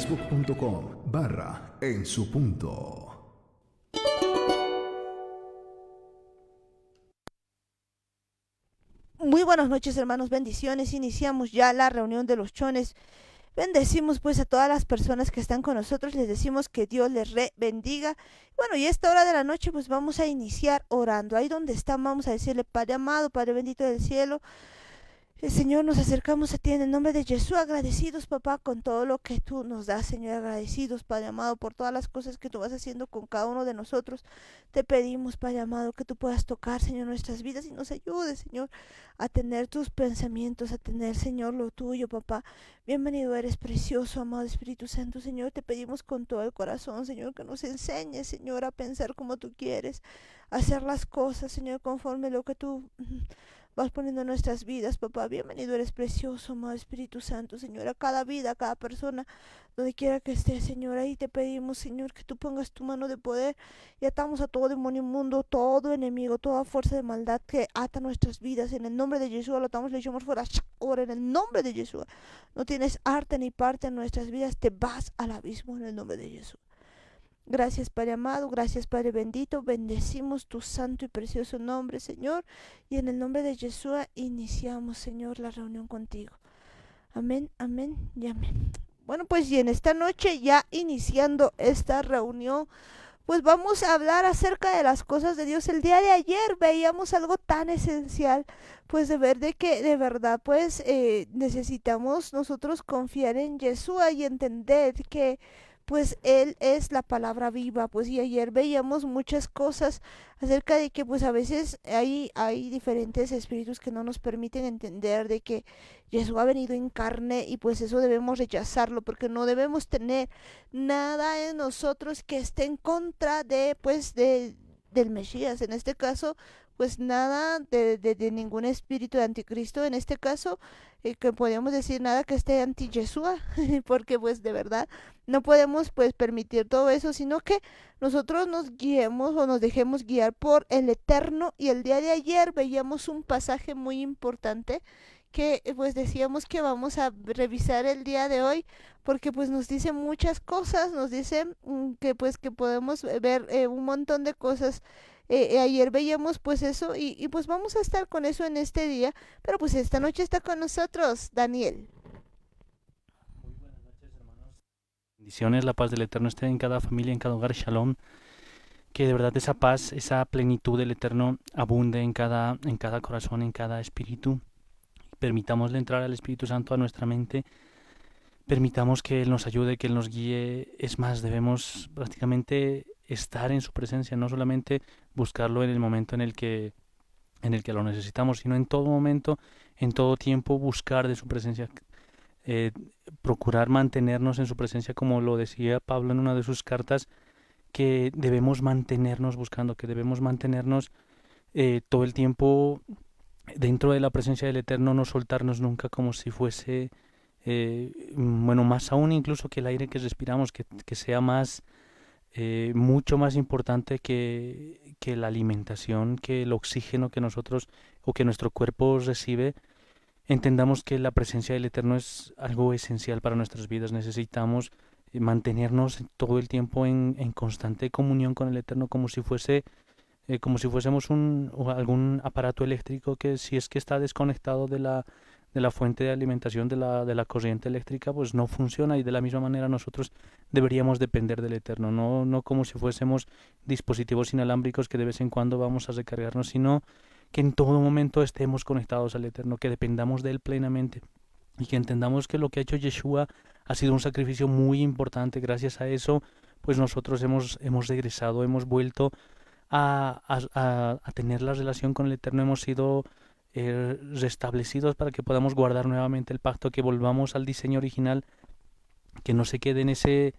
facebook.com/en su punto. Muy buenas noches, hermanos, bendiciones. Iniciamos ya la reunión de los chones. Bendecimos pues a todas las personas que están con nosotros, les decimos que Dios les bendiga. Bueno, y a esta hora de la noche pues vamos a iniciar orando. Ahí donde están vamos a decirle: Padre amado, Padre bendito del cielo, Señor, nos acercamos a ti en el nombre de Jesús, agradecidos, papá, con todo lo que tú nos das, Señor, agradecidos, Padre amado, por todas las cosas que tú vas haciendo con cada uno de nosotros. Te pedimos, Padre amado, que tú puedas tocar, Señor, nuestras vidas y nos ayudes, Señor, a tener tus pensamientos, a tener, Señor, lo tuyo, papá. Bienvenido eres, precioso, amado Espíritu Santo, Señor, te pedimos con todo el corazón, Señor, que nos enseñes, Señor, a pensar como tú quieres, a hacer las cosas, Señor, conforme a lo que tú vas poniendo en nuestras vidas, papá. Bienvenido eres, precioso, amado Espíritu Santo, Señor, a cada vida, a cada persona, donde quiera que esté, Señor. Ahí te pedimos, Señor, que tú pongas tu mano de poder y atamos a todo demonio inmundo, todo enemigo, toda fuerza de maldad que ata nuestras vidas. En el nombre de Jesús lo atamos, le echamos fuera. Ahora, en el nombre de Jesús, no tienes arte ni parte en nuestras vidas, te vas al abismo en el nombre de Jesús. Gracias, Padre amado, gracias, Padre bendito, bendecimos tu santo y precioso nombre, Señor, y en el nombre de Jesús iniciamos, Señor, la reunión contigo. Amén, amén y amén. Bueno, pues y en esta noche, ya iniciando esta reunión, pues vamos a hablar acerca de las cosas de Dios. El día de ayer veíamos algo tan esencial, pues de ver de que de verdad pues necesitamos nosotros confiar en Yeshua y entender que pues Él es la palabra viva. Pues y ayer veíamos muchas cosas acerca de que pues a veces hay diferentes espíritus que no nos permiten entender de que Jesús ha venido en carne, y pues eso debemos rechazarlo, porque no debemos tener nada en nosotros que esté en contra de pues del Mesías. En este caso pues nada de ningún espíritu de anticristo, en este caso que podríamos decir nada que esté anti Yeshua, porque pues de verdad no podemos pues permitir todo eso, sino que nosotros nos guiemos o nos dejemos guiar por el Eterno. Y el día de ayer veíamos un pasaje muy importante que pues decíamos que vamos a revisar el día de hoy, porque pues nos dice muchas cosas, nos dice que pues que podemos ver un montón de cosas. Ayer veíamos pues eso, y pues vamos a estar con eso en este día, pero pues esta noche está con nosotros Daniel. Muy buenas noches, hermanos. Bendiciones, la paz del Eterno esté en cada familia, en cada hogar, Shalom. Que de verdad esa paz, esa plenitud del Eterno abunde en cada corazón, en cada espíritu. Permitámosle entrar al Espíritu Santo a nuestra mente. Permitamos que Él nos ayude, que Él nos guíe. Es más, debemos prácticamente estar en su presencia, no solamente buscarlo en el momento en el que lo necesitamos, sino en todo momento, en todo tiempo, buscar de su presencia. eh, Procurar mantenernos en su presencia, como lo decía Pablo en una de sus cartas, que debemos mantenernos buscando, que debemos mantenernos todo el tiempo dentro de la presencia del Eterno, no soltarnos nunca, como si fuese, bueno, más aún incluso que el aire que respiramos, que sea más, mucho más importante que la alimentación, que el oxígeno que nosotros o que nuestro cuerpo recibe. Entendamos que la presencia del Eterno es algo esencial para nuestras vidas. Necesitamos mantenernos todo el tiempo en constante comunión con el Eterno, como si fuésemos o algún aparato eléctrico que, si es que está desconectado de la fuente de alimentación, de la corriente eléctrica, pues no funciona. Y de la misma manera nosotros deberíamos depender del Eterno, no como si fuésemos dispositivos inalámbricos que de vez en cuando vamos a recargarnos, sino que en todo momento estemos conectados al Eterno, que dependamos de Él plenamente, y que entendamos que lo que ha hecho Yeshua ha sido un sacrificio muy importante. Gracias a eso, pues nosotros hemos regresado, hemos vuelto a tener la relación con el Eterno, hemos sido restablecidos para que podamos guardar nuevamente el pacto, que volvamos al diseño original, que no se quede en ese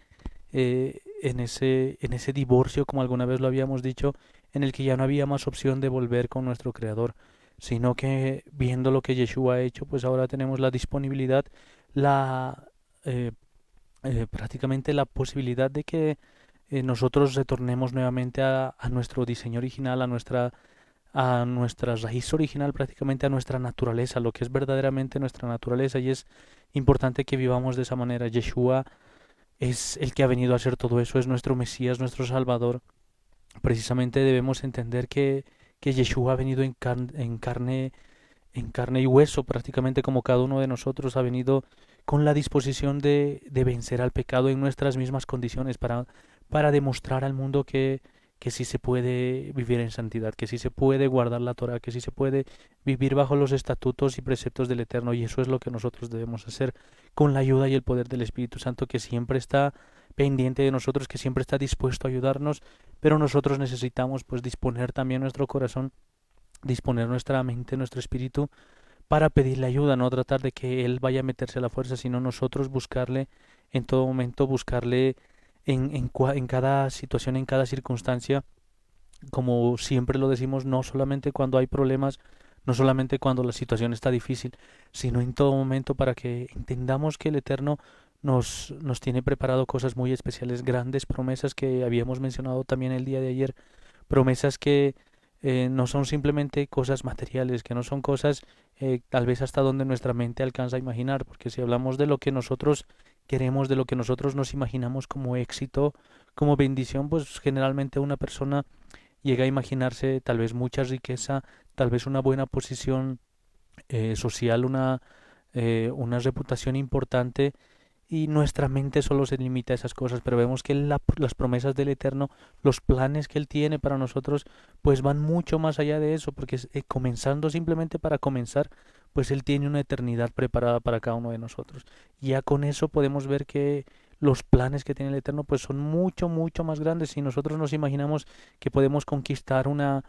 divorcio, como alguna vez lo habíamos dicho, en el que ya no había más opción de volver con nuestro Creador, sino que viendo lo que Yeshua ha hecho, pues ahora tenemos la disponibilidad, la eh, prácticamente la posibilidad de que nosotros retornemos nuevamente a nuestro diseño original, a nuestra raíz original, prácticamente a nuestra naturaleza, lo que es verdaderamente nuestra naturaleza. Y es importante que vivamos de esa manera. Yeshua es el que ha venido a hacer todo eso, es nuestro Mesías, nuestro Salvador. Precisamente debemos entender que Yeshua ha venido en carne y hueso, prácticamente como cada uno de nosotros, ha venido con la disposición de vencer al pecado en nuestras mismas condiciones para demostrar al mundo que sí se puede vivir en santidad, que sí se puede guardar la Torah, que sí se puede vivir bajo los estatutos y preceptos del Eterno, y eso es lo que nosotros debemos hacer con la ayuda y el poder del Espíritu Santo, que siempre está pendiente de nosotros, que siempre está dispuesto a ayudarnos, pero nosotros necesitamos pues disponer también nuestro corazón, disponer nuestra mente, nuestro espíritu para pedirle ayuda, no tratar de que Él vaya a meterse a la fuerza, sino nosotros buscarle en todo momento, buscarle en cada situación, en cada circunstancia, como siempre lo decimos, no solamente cuando hay problemas, no solamente cuando la situación está difícil, sino en todo momento para que entendamos que el Eterno nos tiene preparado cosas muy especiales, grandes promesas que habíamos mencionado también el día de ayer, promesas que no son simplemente cosas materiales, que no son cosas tal vez hasta donde nuestra mente alcanza a imaginar, porque si hablamos de lo que nosotros queremos, de lo que nosotros nos imaginamos como éxito, como bendición, pues generalmente una persona llega a imaginarse tal vez mucha riqueza, tal vez una buena posición social, una reputación importante, y nuestra mente solo se limita a esas cosas, pero vemos que las promesas del Eterno, los planes que Él tiene para nosotros, pues van mucho más allá de eso, porque comenzando simplemente para comenzar, pues Él tiene una eternidad preparada para cada uno de nosotros. Y ya con eso podemos ver que los planes que tiene el Eterno pues son mucho, mucho más grandes. Si nosotros nos imaginamos que podemos conquistar una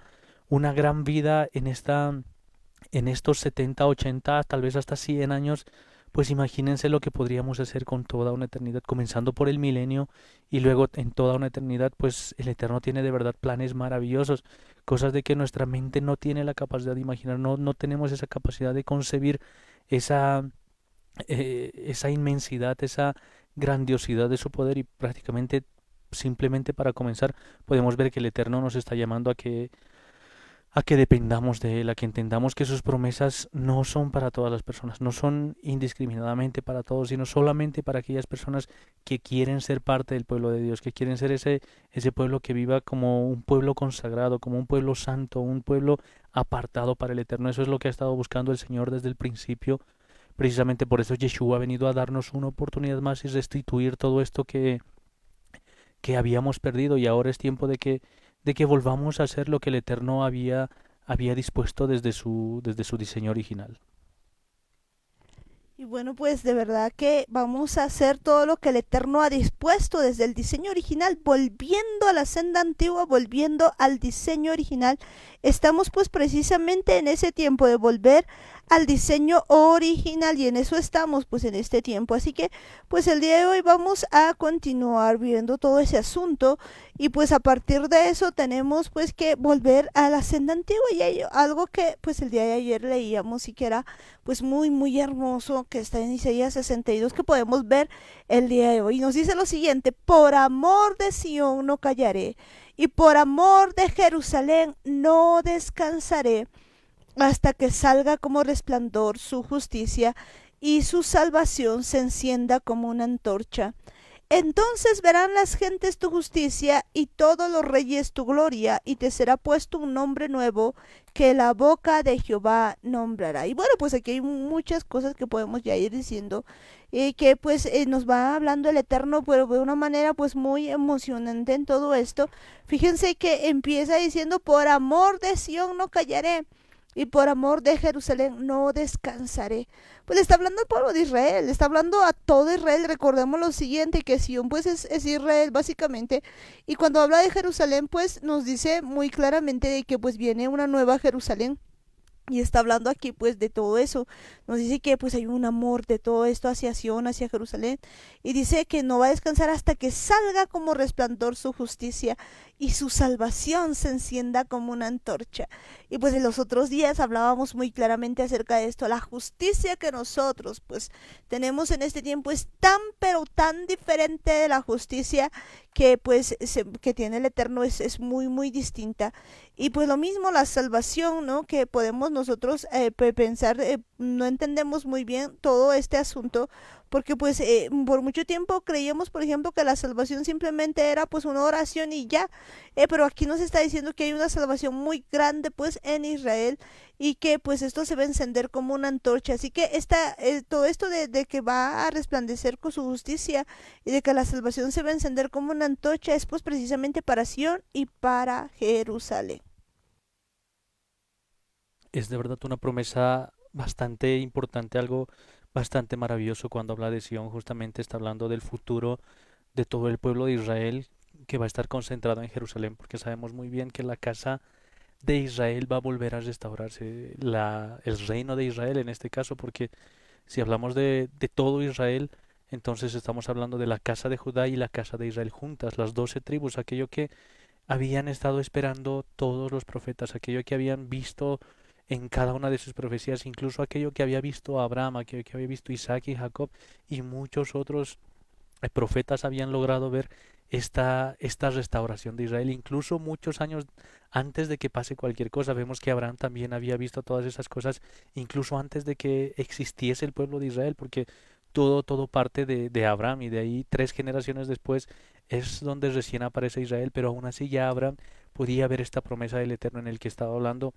gran vida en estos 70 80 tal vez hasta 100 años, pues imagínense lo que podríamos hacer con toda una eternidad, comenzando por el milenio y luego en toda una eternidad, pues el Eterno tiene de verdad planes maravillosos, cosas de que nuestra mente no tiene la capacidad de imaginar, no tenemos esa capacidad de concebir esa, esa inmensidad, esa grandiosidad de su poder, y prácticamente simplemente para comenzar podemos ver que el Eterno nos está llamando a que dependamos de Él, a que entendamos que sus promesas no son para todas las personas, no son indiscriminadamente para todos, sino solamente para aquellas personas que quieren ser parte del pueblo de Dios, que quieren ser ese pueblo que viva como un pueblo consagrado, como un pueblo santo, un pueblo apartado para el Eterno. Eso es lo que ha estado buscando el Señor desde el principio. Precisamente por eso Yeshua ha venido a darnos una oportunidad más y restituir todo esto que habíamos perdido, y ahora es tiempo de que volvamos a hacer lo que el Eterno había dispuesto desde su diseño original. Y bueno, pues de verdad que vamos a hacer todo lo que el Eterno ha dispuesto desde el diseño original, volviendo a la senda antigua, volviendo al diseño original. Estamos pues precisamente en ese tiempo de volver al diseño original, y en eso estamos pues en este tiempo. Así que pues el día de hoy vamos a continuar viendo todo ese asunto, y pues a partir de eso tenemos pues que volver a la senda antigua, y hay algo que pues el día de ayer leíamos y que era pues muy muy hermoso, que está en Isaías 62, que podemos ver el día de hoy. Nos dice lo siguiente: por amor de Sión no callaré, y por amor de Jerusalén no descansaré, hasta que salga como resplandor su justicia y su salvación se encienda como una antorcha. Entonces verán las gentes tu justicia y todos los reyes tu gloria, y te será puesto un nombre nuevo que la boca de Jehová nombrará. Y bueno, pues aquí hay muchas cosas que podemos ya ir diciendo, que pues nos va hablando el Eterno, pero de una manera pues muy emocionante en todo esto. Fíjense que empieza diciendo: por amor de Sión no callaré, y por amor de Jerusalén no descansaré. Pues le está hablando al pueblo de Israel, le está hablando a todo Israel. Recordemos lo siguiente, que Sion pues es Israel básicamente, y cuando habla de Jerusalén pues nos dice muy claramente de que pues viene una nueva Jerusalén. Y está hablando aquí pues de todo eso. Nos dice que pues hay un amor de todo esto hacia Sion, hacia Jerusalén. Y dice que no va a descansar hasta que salga como resplandor su justicia y su salvación se encienda como una antorcha. Y pues en los otros días hablábamos muy claramente acerca de esto. La justicia que nosotros pues tenemos en este tiempo es tan pero tan diferente de la justicia que pues que tiene el Eterno. Es muy muy distinta. Y pues lo mismo la salvación, ¿no?, que podemos podemos nosotros pensar, no entendemos muy bien todo este asunto, porque pues por mucho tiempo creíamos, por ejemplo, que la salvación simplemente era pues una oración y ya, pero aquí nos está diciendo que hay una salvación muy grande pues en Israel y que pues esto se va a encender como una antorcha. Así que todo esto de que va a resplandecer con su justicia y de que la salvación se va a encender como una antorcha es pues precisamente para Sion y para Jerusalén. Es de verdad una promesa bastante importante, algo bastante maravilloso cuando habla de Sion, justamente está hablando del futuro de todo el pueblo de Israel que va a estar concentrado en Jerusalén, porque sabemos muy bien que la casa de Israel va a volver a restaurarse, el reino de Israel en este caso, porque si hablamos de todo Israel, entonces estamos hablando de la casa de Judá y la casa de Israel juntas, las 12 tribus, aquello que habían estado esperando todos los profetas, aquello que habían visto en cada una de sus profecías, incluso aquello que había visto Abraham, aquello que había visto Isaac y Jacob y muchos otros profetas habían logrado ver esta restauración de Israel, incluso muchos años antes de que pase cualquier cosa. Vemos que Abraham también había visto todas esas cosas, incluso antes de que existiese el pueblo de Israel, porque todo parte de Abraham y de ahí 3 generaciones después es donde recién aparece Israel, pero aún así ya Abraham podía ver esta promesa del Eterno en el que estaba hablando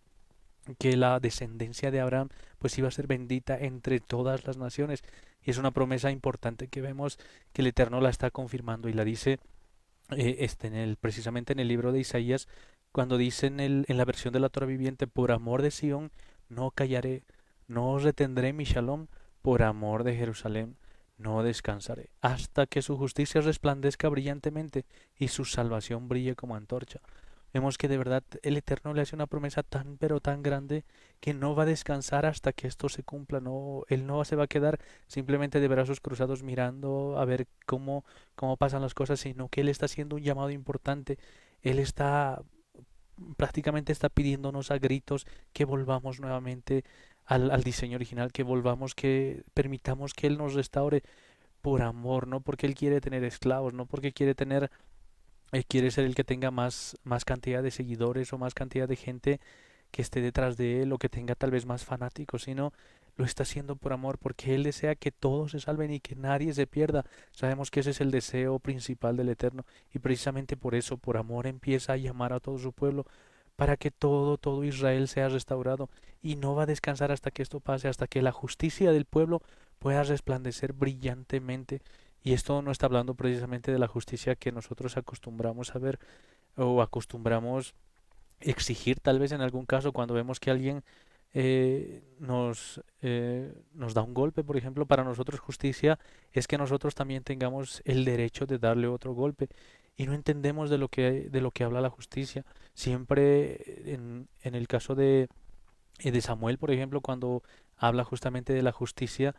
que la descendencia de Abraham pues iba a ser bendita entre todas las naciones y es una promesa importante que vemos que el Eterno la está confirmando y la dice precisamente en el libro de Isaías cuando dice en la versión de la Torah viviente por amor de Sión no callaré, no retendré mi shalom, por amor de Jerusalén no descansaré hasta que su justicia resplandezca brillantemente y su salvación brille como antorcha. Vemos que de verdad el Eterno le hace una promesa tan pero tan grande que no va a descansar hasta que esto se cumpla. No, él no se va a quedar simplemente de brazos cruzados mirando a ver cómo pasan las cosas, sino que él está haciendo un llamado importante. Él está prácticamente está pidiéndonos a gritos que volvamos nuevamente al diseño original, que volvamos, que permitamos que él nos restaure por amor, no porque él quiere tener esclavos, no porque quiere ser el que tenga más cantidad de seguidores o más cantidad de gente que esté detrás de él o que tenga tal vez más fanáticos, sino lo está haciendo por amor, porque él desea que todos se salven y que nadie se pierda. Sabemos que ese es el deseo principal del Eterno y precisamente por eso, por amor, empieza a llamar a todo su pueblo para que todo Israel sea restaurado y no va a descansar hasta que esto pase, hasta que la justicia del pueblo pueda resplandecer brillantemente. Y esto no está hablando precisamente de la justicia que nosotros acostumbramos a ver o acostumbramos exigir tal vez en algún caso cuando vemos que alguien nos da un golpe, por ejemplo, para nosotros justicia es que nosotros también tengamos el derecho de darle otro golpe y no entendemos de lo que habla la justicia. Siempre en el caso de Samuel, por ejemplo, cuando habla justamente de la justicia,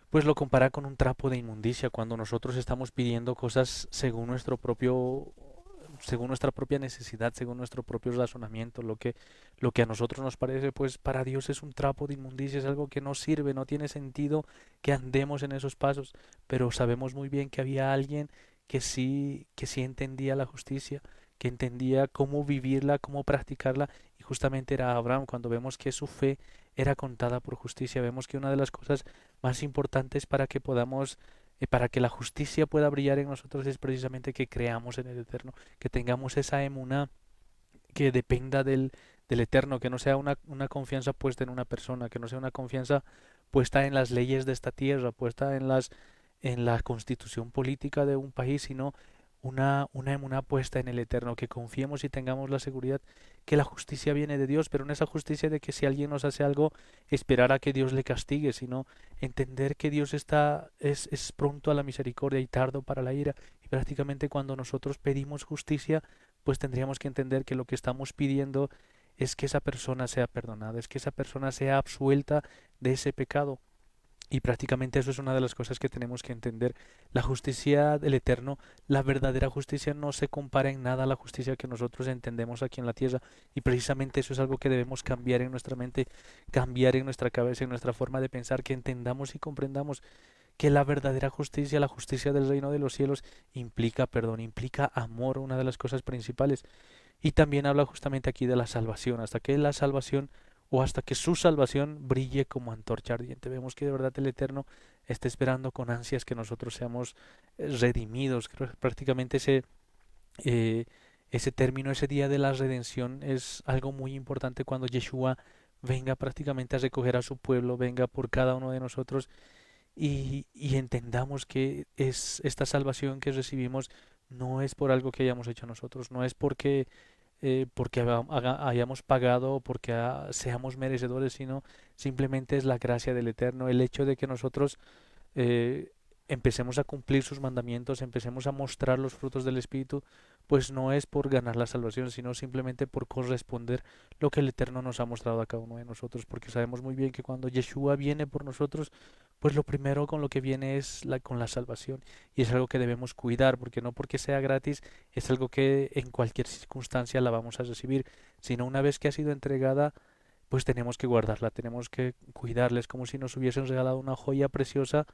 pues lo compara con un trapo de inmundicia cuando nosotros estamos pidiendo cosas según nuestra propia necesidad, según nuestro propio razonamiento, lo que a nosotros nos parece, pues para Dios es un trapo de inmundicia, es algo que no sirve, no tiene sentido que andemos en esos pasos, pero sabemos muy bien que había alguien que sí entendía la justicia, que entendía cómo vivirla, cómo practicarla, y justamente era Abraham. Cuando vemos que su fe era contada por justicia, vemos que una de las cosas más importantes para que la justicia pueda brillar en nosotros es precisamente que creamos en el Eterno, que tengamos esa emuná que dependa del Eterno, que no sea una confianza puesta en una persona, que no sea una confianza puesta en las leyes de esta tierra, puesta en la constitución política de un país, sino una emuná puesta en el Eterno, que confiemos y tengamos la seguridad que la justicia viene de Dios, pero no esa justicia de que si alguien nos hace algo, esperar a que Dios le castigue, sino entender que Dios es pronto a la misericordia y tardo para la ira, y prácticamente cuando nosotros pedimos justicia, pues tendríamos que entender que lo que estamos pidiendo es que esa persona sea perdonada, es que esa persona sea absuelta de ese pecado. Y prácticamente eso es una de las cosas que tenemos que entender. La justicia del Eterno, la verdadera justicia no se compara en nada a la justicia que nosotros entendemos aquí en la tierra. Y precisamente eso es algo que debemos cambiar en nuestra mente, cambiar en nuestra cabeza, en nuestra forma de pensar, que entendamos y comprendamos que la verdadera justicia, la justicia del reino de los cielos, implica perdón, implica amor, una de las cosas principales. Y también habla justamente aquí de la salvación, hasta que la salvación o hasta que su salvación brille como antorcha ardiente. Vemos que de verdad el Eterno está esperando con ansias que nosotros seamos redimidos. Creo que prácticamente eh, ese término, ese día de la redención es algo muy importante cuando Yeshua venga prácticamente a recoger a su pueblo, venga por cada uno de nosotros y entendamos que es esta salvación que recibimos no es por algo que hayamos hecho nosotros, no es porque hayamos pagado o porque seamos merecedores, sino simplemente es la gracia del Eterno, el hecho de que nosotros eh, empecemos a cumplir sus mandamientos, empecemos a mostrar los frutos del Espíritu, pues no es por ganar la salvación, sino simplemente por corresponder lo que el Eterno nos ha mostrado a cada uno de nosotros, porque sabemos muy bien que cuando Yeshua viene por nosotros, pues lo primero con lo que viene es con la salvación, y es algo que debemos cuidar, porque no porque sea gratis, es algo que en cualquier circunstancia la vamos a recibir, sino una vez que ha sido entregada, pues tenemos que guardarla, tenemos que cuidarla, es como si nos hubiesen regalado una joya preciosa,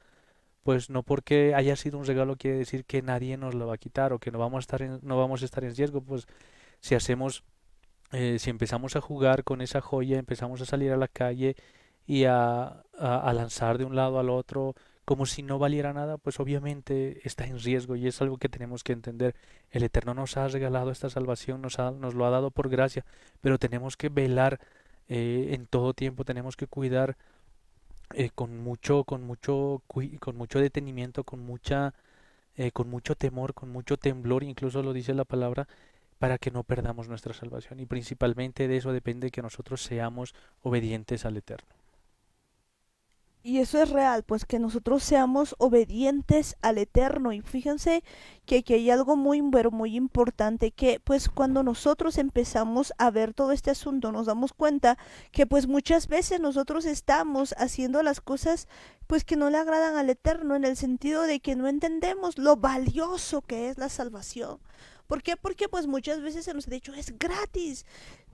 pues no porque haya sido un regalo quiere decir que nadie nos lo va a quitar o que no vamos a estar en riesgo, pues si si empezamos a jugar con esa joya, empezamos a salir a la calle y a lanzar de un lado al otro como si no valiera nada, pues obviamente está en riesgo y es algo que tenemos que entender. El Eterno nos ha regalado esta salvación, nos lo ha dado por gracia, pero tenemos que velar en todo tiempo, tenemos que cuidar con mucho detenimiento, con mucho temor, con mucho temblor, incluso lo dice la palabra, para que no perdamos nuestra salvación. Y principalmente de eso depende que nosotros seamos obedientes al Eterno. Y eso es real, pues que nosotros seamos obedientes al Eterno. Y fíjense que aquí hay algo muy, pero muy importante, que pues cuando nosotros empezamos a ver todo este asunto, nos damos cuenta que pues muchas veces nosotros estamos haciendo las cosas pues que no le agradan al Eterno, en el sentido de que no entendemos lo valioso que es la salvación. ¿Por qué? Porque pues muchas veces se nos ha dicho es gratis.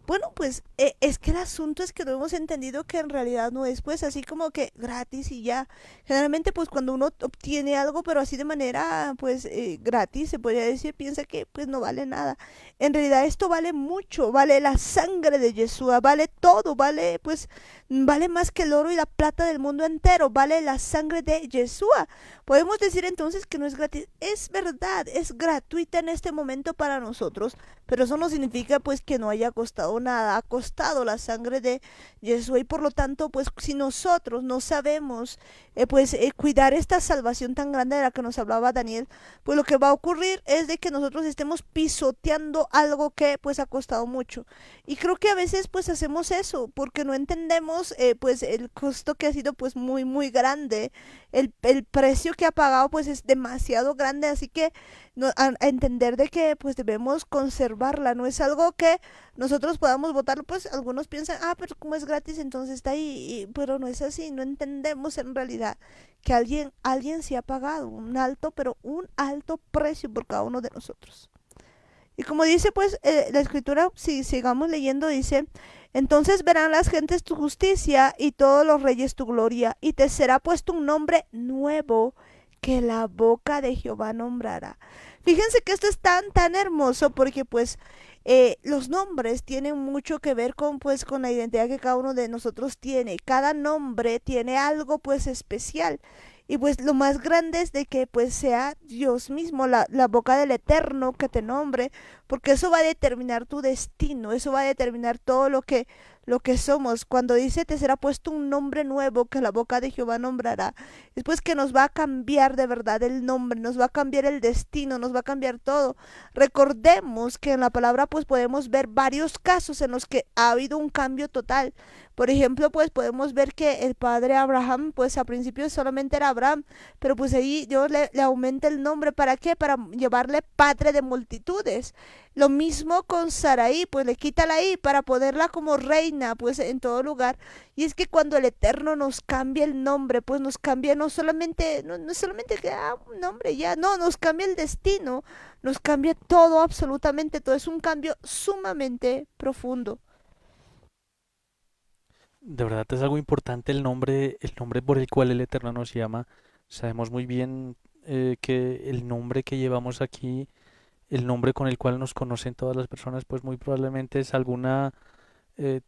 Bueno, pues es que el asunto es que no hemos entendido que en realidad no es pues así como que gratis y ya. Generalmente pues cuando uno obtiene algo pero así de manera pues gratis se podría decir, piensa que pues no vale nada. En realidad esto vale mucho, vale la sangre de Yeshua, vale todo, vale pues vale más que el oro y la plata del mundo entero, vale la sangre de Yeshua. Podemos decir entonces que no es gratis, es verdad, es gratuita en este momento para nosotros, pero eso no significa pues que no haya costado nada, ha costado la sangre de Yeshua y por lo tanto pues si nosotros no sabemos cuidar esta salvación tan grande de la que nos hablaba Daniel, pues lo que va a ocurrir es de que nosotros estemos pisoteando algo que pues ha costado mucho. Y creo que a veces pues hacemos eso porque no entendemos pues el costo que ha sido pues muy muy grande, el precio que ha pagado pues es demasiado grande, así que no, a entender de que pues debemos conservarla, no es algo que nosotros podamos votar, pues algunos piensan, ah, pero como es gratis, entonces está ahí, pero no es así, no entendemos en realidad que alguien sí ha pagado un alto, pero un alto precio por cada uno de nosotros. Y como dice pues la escritura, si sigamos leyendo, dice, entonces verán las gentes tu justicia y todos los reyes tu gloria, y te será puesto un nombre nuevo que la boca de Jehová nombrará. Fíjense que esto es tan hermoso porque pues los nombres tienen mucho que ver con pues con la identidad que cada uno de nosotros tiene. Cada nombre tiene algo pues especial. Y pues lo más grande es de que pues sea Dios mismo, la boca del Eterno que te nombre, porque eso va a determinar tu destino, eso va a determinar todo lo que somos. Cuando dice te será puesto un nombre nuevo que la boca de Jehová nombrará, es pues que nos va a cambiar de verdad el nombre, nos va a cambiar el destino, nos va a cambiar todo. Recordemos que en la palabra pues podemos ver varios casos en los que ha habido un cambio total. Por ejemplo, pues podemos ver que el padre Abraham, pues a principio solamente era Abraham, pero pues ahí Dios le aumenta el nombre. ¿Para qué? Para llevarle padre de multitudes. Lo mismo con Saraí, pues le quita la I para ponerla como reina, pues en todo lugar. Y es que cuando el Eterno nos cambia el nombre, pues nos cambia no solamente que un nombre ya, no, nos cambia el destino, nos cambia todo, absolutamente todo. Es un cambio sumamente profundo. De verdad es algo importante el nombre por el cual el Eterno nos llama. Sabemos muy bien que el nombre que llevamos aquí, el nombre con el cual nos conocen todas las personas, pues muy probablemente es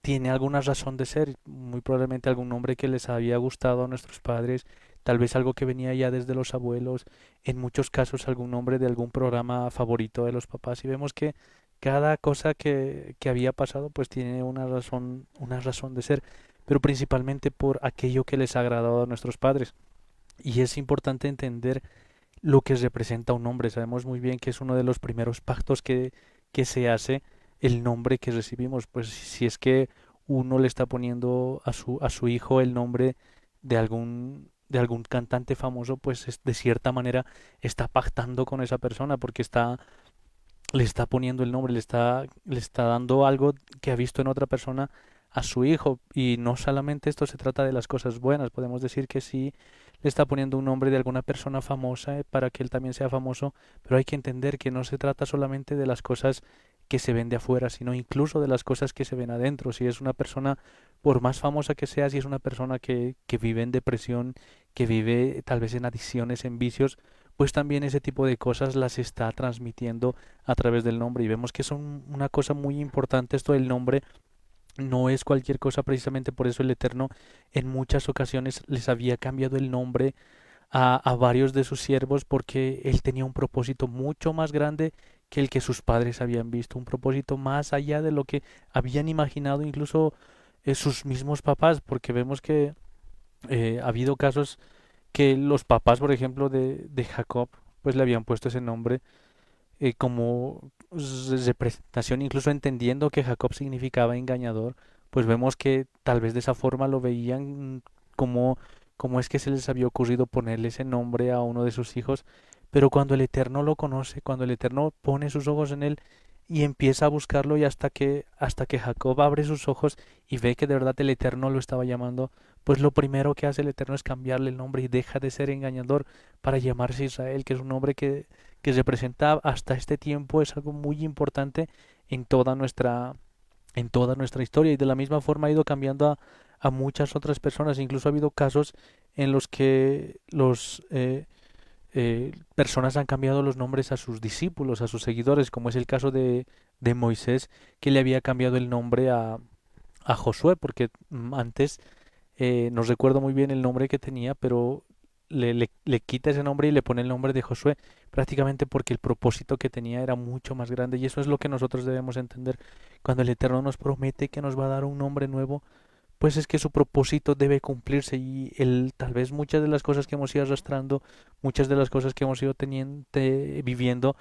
tiene alguna razón de ser, muy probablemente algún nombre que les había gustado a nuestros padres, tal vez algo que venía ya desde los abuelos, en muchos casos algún nombre de algún programa favorito de los papás y vemos que cada cosa que había pasado pues tiene una razón de ser, pero principalmente por aquello que les ha agradado a nuestros padres. Y es importante entender lo que representa un nombre. Sabemos muy bien que es uno de los primeros pactos que se hace el nombre que recibimos. Pues si es que uno le está poniendo a su hijo el nombre de algún cantante famoso, pues de cierta manera está pactando con esa persona porque le está poniendo el nombre, le está dando algo que ha visto en otra persona a su hijo. Y no solamente esto se trata de las cosas buenas, podemos decir que sí le está poniendo un nombre de alguna persona famosa para que él también sea famoso, pero hay que entender que no se trata solamente de las cosas que se ven de afuera, sino incluso de las cosas que se ven adentro. Si es una persona, por más famosa que sea, si es una persona que vive en depresión, que vive tal vez en adicciones, en vicios, pues también ese tipo de cosas las está transmitiendo a través del nombre. Y vemos que es una cosa muy importante esto del nombre. No es cualquier cosa, precisamente por eso el Eterno en muchas ocasiones les había cambiado el nombre a varios de sus siervos porque él tenía un propósito mucho más grande que el que sus padres habían visto, un propósito más allá de lo que habían imaginado incluso sus mismos papás, porque vemos que ha habido casos que los papás, por ejemplo, de Jacob, pues le habían puesto ese nombre como representación, incluso entendiendo que Jacob significaba engañador, pues vemos que tal vez de esa forma lo veían como, como es que se les había ocurrido ponerle ese nombre a uno de sus hijos, pero cuando el Eterno lo conoce, cuando el Eterno pone sus ojos en él y empieza a buscarlo y hasta que Jacob abre sus ojos y ve que de verdad el Eterno lo estaba llamando, pues lo primero que hace el Eterno es cambiarle el nombre y deja de ser engañador para llamarse Israel, que es un nombre que representa hasta este tiempo, es algo muy importante en en toda nuestra historia. Y de la misma forma ha ido cambiando a muchas otras personas. Incluso ha habido casos en los que los personas han cambiado los nombres a sus discípulos, a sus seguidores, como es el caso de Moisés, que le había cambiado el nombre a Josué, porque antes no recuerdo muy bien el nombre que tenía, pero le quita ese nombre y le pone el nombre de Josué, prácticamente porque el propósito que tenía era mucho más grande. Y eso es lo que nosotros debemos entender. Cuando el Eterno nos promete que nos va a dar un nombre nuevo, pues es que su propósito debe cumplirse y tal vez muchas de las cosas que hemos ido arrastrando, muchas de las cosas que hemos ido teniendo, viviendo,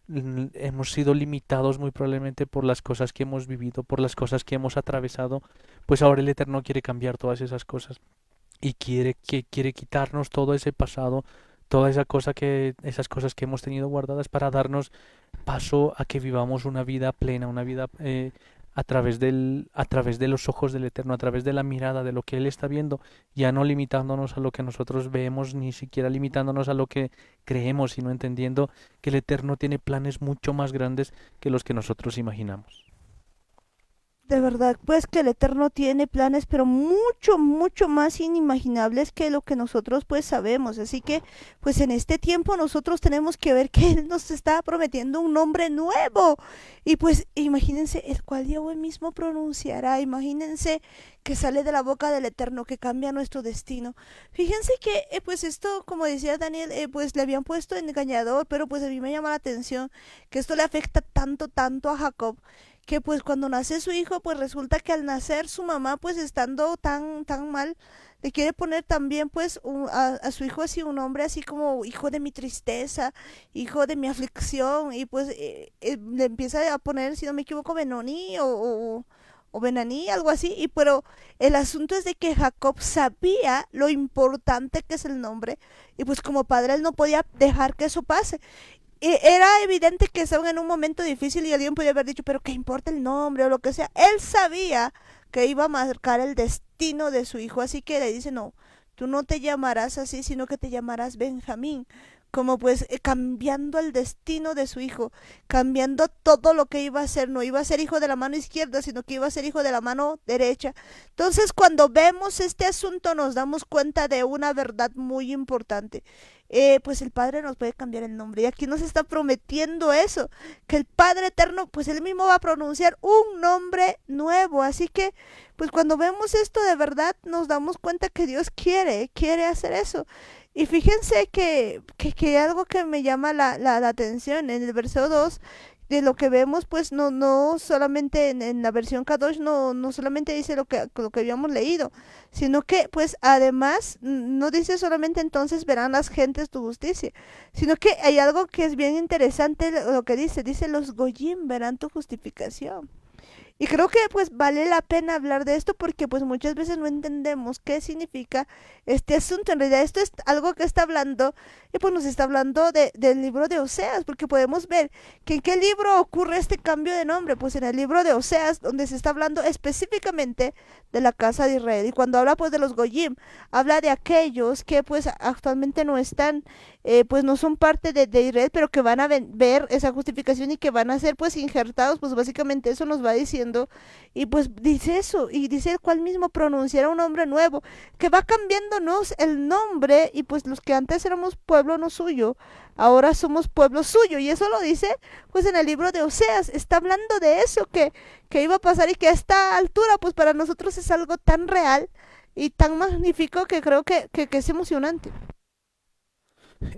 hemos sido limitados muy probablemente por las cosas que hemos vivido, por las cosas que hemos atravesado, pues ahora el Eterno quiere cambiar todas esas cosas y quiere quitarnos todo ese pasado, toda esa cosa esas cosas que hemos tenido guardadas para darnos paso a que vivamos una vida plena, una vida a través de los ojos del Eterno, a través de la mirada de lo que Él está viendo, ya no limitándonos a lo que nosotros vemos, ni siquiera limitándonos a lo que creemos, sino entendiendo que el Eterno tiene planes mucho más grandes que los que nosotros imaginamos. De verdad, pues que el Eterno tiene planes, pero mucho, mucho más inimaginables que lo que nosotros pues sabemos. Así que, pues en este tiempo nosotros tenemos que ver que Él nos está prometiendo un nombre nuevo. Y pues imagínense, el cual Yahweh mismo pronunciará. Imagínense que sale de la boca del Eterno, que cambia nuestro destino. Fíjense que, pues esto, como decía Daniel, pues le habían puesto engañador, pero pues a mí me llama la atención que esto le afecta tanto, tanto a Jacob que pues cuando nace su hijo, pues resulta que al nacer su mamá, pues estando tan, tan mal, le quiere poner también pues a su hijo así un nombre así como hijo de mi tristeza, hijo de mi aflicción, y pues le empieza a poner, si no me equivoco, Benoni o Benaní, algo así, y pero el asunto es de que Jacob sabía lo importante que es el nombre, y pues como padre él no podía dejar que eso pase, era evidente que estaban en un momento difícil y alguien podía haber dicho, pero qué importa el nombre o lo que sea. Él sabía que iba a marcar el destino de su hijo, así que le dice, no, tú no te llamarás así, sino que te llamarás Benjamín, como pues cambiando el destino de su hijo, cambiando todo lo que iba a ser, no iba a ser hijo de la mano izquierda, sino que iba a ser hijo de la mano derecha. Entonces, cuando vemos este asunto nos damos cuenta de una verdad muy importante. Pues el Padre nos puede cambiar el nombre y aquí nos está prometiendo eso, que el Padre Eterno, pues él mismo va a pronunciar un nombre nuevo. Así que, pues cuando vemos esto de verdad nos damos cuenta que Dios quiere hacer eso. Y fíjense que algo que me llama la atención en el verso 2 de lo que vemos, pues no solamente en la versión Kadosh, no solamente dice lo que habíamos leído, sino que pues además no dice solamente entonces verán las gentes tu justicia, sino que hay algo que es bien interesante lo que dice los Goyim verán tu justificación. Y creo que pues vale la pena hablar de esto porque pues muchas veces no entendemos qué significa este asunto. En realidad esto es algo que está hablando y pues nos está hablando del libro de Oseas, porque podemos ver que en qué libro ocurre este cambio de nombre, pues en el libro de Oseas, donde se está hablando específicamente de la casa de Israel. Y cuando habla pues de los Goyim, habla de aquellos que pues actualmente no están, pues no son parte de Israel, pero que van a ver esa justificación y que van a ser pues injertados, pues básicamente eso nos va diciendo. Y pues dice eso, y dice el cual mismo pronunciará un nombre nuevo, que va cambiándonos el nombre, y pues los que antes éramos pueblo no suyo, ahora somos pueblo suyo, y eso lo dice pues en el libro de Oseas, está hablando de eso que iba a pasar y que a esta altura pues para nosotros es algo tan real y tan magnífico que creo que es emocionante.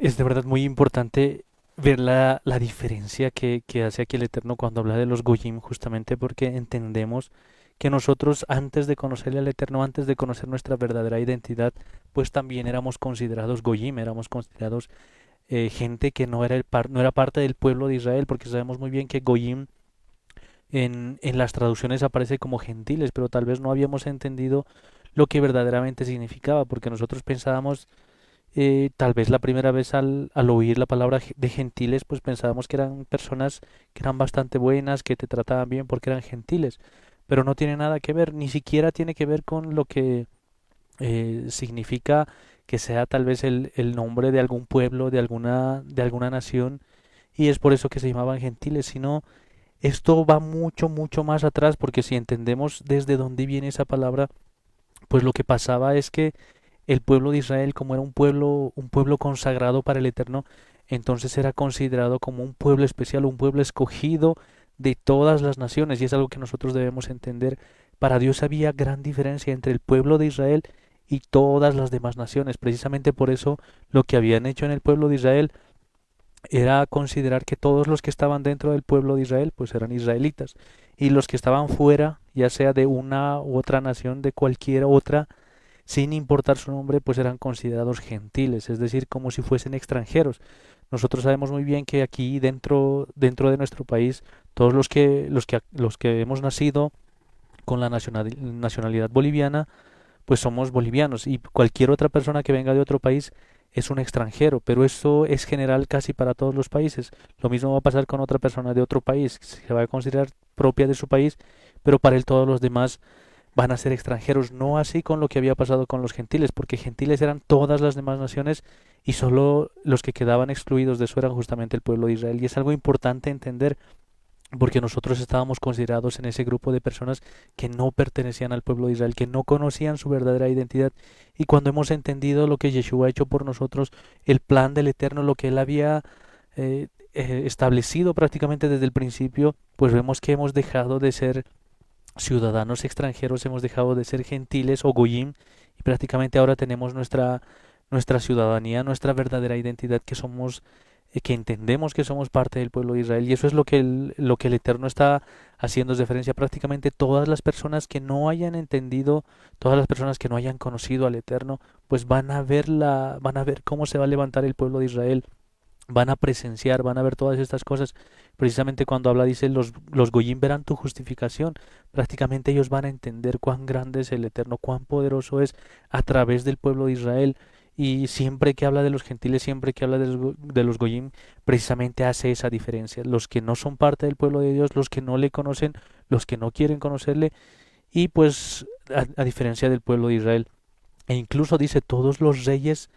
Es de verdad muy importante ver la diferencia que hace aquí el Eterno cuando habla de los Goyim, justamente porque entendemos que nosotros antes de conocerle al Eterno, antes de conocer nuestra verdadera identidad, pues también éramos considerados Goyim, éramos considerados gente que no era parte del pueblo de Israel, porque sabemos muy bien que Goyim en las traducciones aparece como gentiles, pero tal vez no habíamos entendido lo que verdaderamente significaba, porque nosotros pensábamos tal vez la primera vez al oír la palabra de gentiles, pues pensábamos que eran personas que eran bastante buenas, que te trataban bien porque eran gentiles, pero no tiene nada que ver, ni siquiera tiene que ver con lo que significa que sea tal vez el nombre de algún pueblo, de alguna nación, y es por eso que se llamaban gentiles, sino esto va mucho, mucho más atrás, porque si entendemos desde dónde viene esa palabra, pues lo que pasaba es que el pueblo de Israel, como era un pueblo consagrado para el Eterno, entonces era considerado como un pueblo especial, un pueblo escogido de todas las naciones, y es algo que nosotros debemos entender. Para Dios había gran diferencia entre el pueblo de Israel y todas las demás naciones. Precisamente por eso lo que habían hecho en el pueblo de Israel era considerar que todos los que estaban dentro del pueblo de Israel pues eran israelitas, y los que estaban fuera, ya sea de una u otra nación, de cualquier otra, sin importar su nombre, pues eran considerados gentiles, es decir, como si fuesen extranjeros. Nosotros sabemos muy bien que aquí dentro de nuestro país, todos los que hemos nacido con la nacionalidad boliviana, pues somos bolivianos, y cualquier otra persona que venga de otro país es un extranjero, pero eso es general casi para todos los países. Lo mismo va a pasar con otra persona de otro país, que se va a considerar propia de su país, pero para él todos los demás van a ser extranjeros. No así con lo que había pasado con los gentiles, porque gentiles eran todas las demás naciones y solo los que quedaban excluidos de eso eran justamente el pueblo de Israel. Y es algo importante entender, porque nosotros estábamos considerados en ese grupo de personas que no pertenecían al pueblo de Israel, que no conocían su verdadera identidad. Y cuando hemos entendido lo que Yeshua ha hecho por nosotros, el plan del Eterno, lo que Él había establecido prácticamente desde el principio, pues vemos que hemos dejado de ser ciudadanos extranjeros, hemos dejado de ser gentiles o goyim, y prácticamente ahora tenemos nuestra ciudadanía, nuestra verdadera identidad, que somos, que entendemos que somos parte del pueblo de Israel. Y eso es lo que el Eterno está haciendo referencia. Prácticamente todas las personas que no hayan entendido, todas las personas que no hayan conocido al Eterno, pues van a ver cómo se va a levantar el pueblo de Israel, van a presenciar, van a ver todas estas cosas. Precisamente cuando habla, dice, los goyim verán tu justificación. Prácticamente ellos van a entender cuán grande es el Eterno, cuán poderoso es a través del pueblo de Israel. Y siempre que habla de los gentiles, siempre que habla de los goyim, precisamente hace esa diferencia. Los que no son parte del pueblo de Dios, los que no le conocen, los que no quieren conocerle, y pues a diferencia del pueblo de Israel. E incluso dice, todos los reyes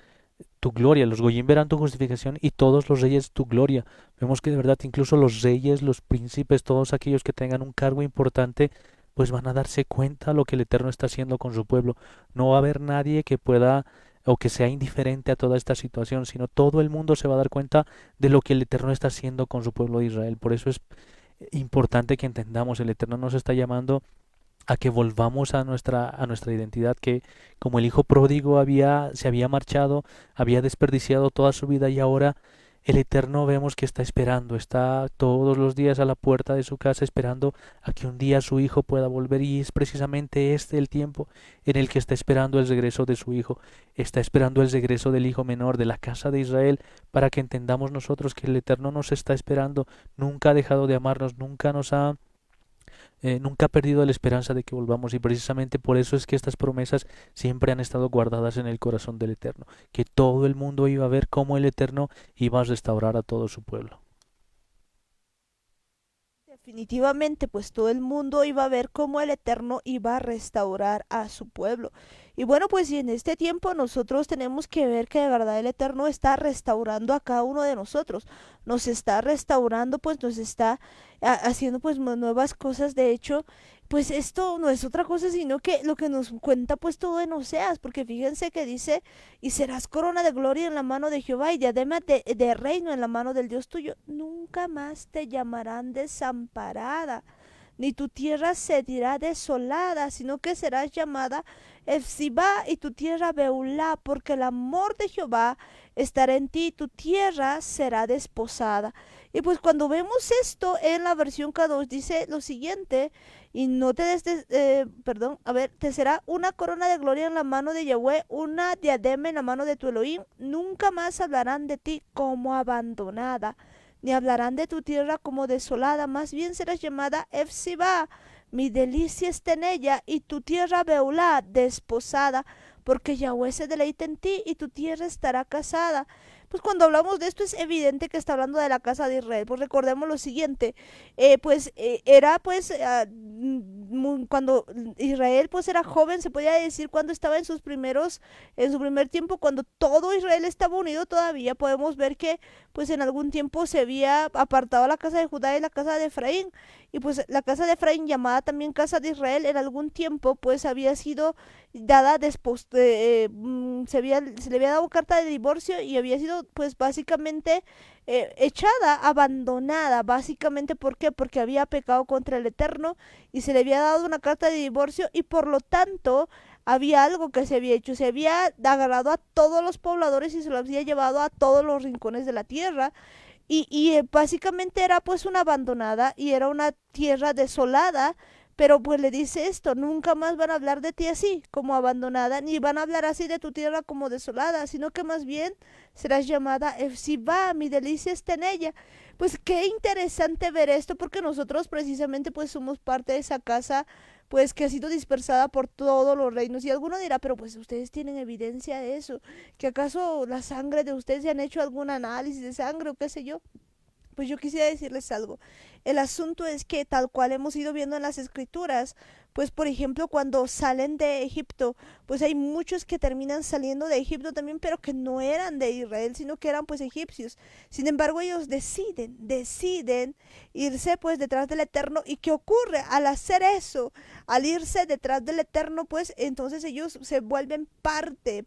tu gloria, los goyim verán tu justificación y todos los reyes tu gloria. Vemos que de verdad incluso los reyes, los príncipes, todos aquellos que tengan un cargo importante, pues van a darse cuenta de lo que el Eterno está haciendo con su pueblo. No va a haber nadie que pueda o que sea indiferente a toda esta situación, sino todo el mundo se va a dar cuenta de lo que el Eterno está haciendo con su pueblo de Israel. Por eso es importante que entendamos, el Eterno nos está llamando a que volvamos a nuestra identidad, que como el hijo pródigo se había marchado, había desperdiciado toda su vida y ahora el Eterno vemos que está esperando, está todos los días a la puerta de su casa esperando a que un día su hijo pueda volver y es precisamente este el tiempo en el que está esperando el regreso de su hijo, está esperando el regreso del hijo menor de la casa de Israel para que entendamos nosotros que el Eterno nos está esperando, nunca ha dejado de amarnos, nunca ha perdido la esperanza de que volvamos y precisamente por eso es que estas promesas siempre han estado guardadas en el corazón del Eterno, que todo el mundo iba a ver cómo el Eterno iba a restaurar a todo su pueblo. Definitivamente, pues todo el mundo iba a ver cómo el Eterno iba a restaurar a su pueblo. Y bueno, pues y en este tiempo nosotros tenemos que ver que de verdad el Eterno está restaurando a cada uno de nosotros. Nos está restaurando, pues nos está haciendo pues nuevas cosas. De hecho, pues esto no es otra cosa sino que lo que nos cuenta pues todo en Oseas, porque fíjense que dice, y serás corona de gloria en la mano de Jehová y diadema de reino en la mano del Dios tuyo. Nunca más te llamarán desamparada, ni tu tierra se dirá desolada, sino que serás llamada Efsibá y tu tierra Beulá, porque el amor de Jehová estará en ti y tu tierra será desposada. Y pues cuando vemos esto en la versión K2 dice lo siguiente, y no te perdón, a ver, te será una corona de gloria en la mano de Yahweh, una diadema en la mano de tu Elohim, nunca más hablarán de ti como abandonada, ni hablarán de tu tierra como desolada, más bien serás llamada Efsibá, mi delicia está en ella, y tu tierra Beulá, desposada, porque Yahweh se deleita en ti y tu tierra estará casada. Pues cuando hablamos de esto es evidente que está hablando de la casa de Israel. Pues recordemos lo siguiente, era pues cuando Israel pues era joven, se podía decir cuando estaba en su primer tiempo, cuando todo Israel estaba unido todavía, podemos ver que pues en algún tiempo se había apartado la casa de Judá y la casa de Efraín, y pues la casa de Efraín, llamada también casa de Israel, en algún tiempo pues había sido dada después, se le había dado carta de divorcio y había sido pues básicamente echada, abandonada, básicamente. ¿Por qué? Porque había pecado contra el Eterno y se le había dado una carta de divorcio y por lo tanto había algo que se había hecho, se había agarrado a todos los pobladores y se lo había llevado a todos los rincones de la tierra. Básicamente era pues una abandonada y era una tierra desolada, pero pues le dice esto, nunca más van a hablar de ti así como abandonada, ni van a hablar así de tu tierra como desolada, sino que más bien serás llamada Efsibá, mi delicia está en ella. Pues qué interesante ver esto, porque nosotros precisamente pues somos parte de esa casa pues que ha sido dispersada por todos los reinos. Y alguno dirá, pero pues ustedes tienen evidencia de eso, que acaso la sangre de ustedes se han hecho algún análisis de sangre o qué sé yo. Pues yo quisiera decirles algo. El asunto es que tal cual hemos ido viendo en las escrituras, pues por ejemplo cuando salen de Egipto, pues hay muchos que terminan saliendo de Egipto también, pero que no eran de Israel, sino que eran pues egipcios. Sin embargo, ellos deciden irse pues detrás del Eterno. ¿Y qué ocurre? Al hacer eso, al irse detrás del Eterno, pues entonces ellos se vuelven parte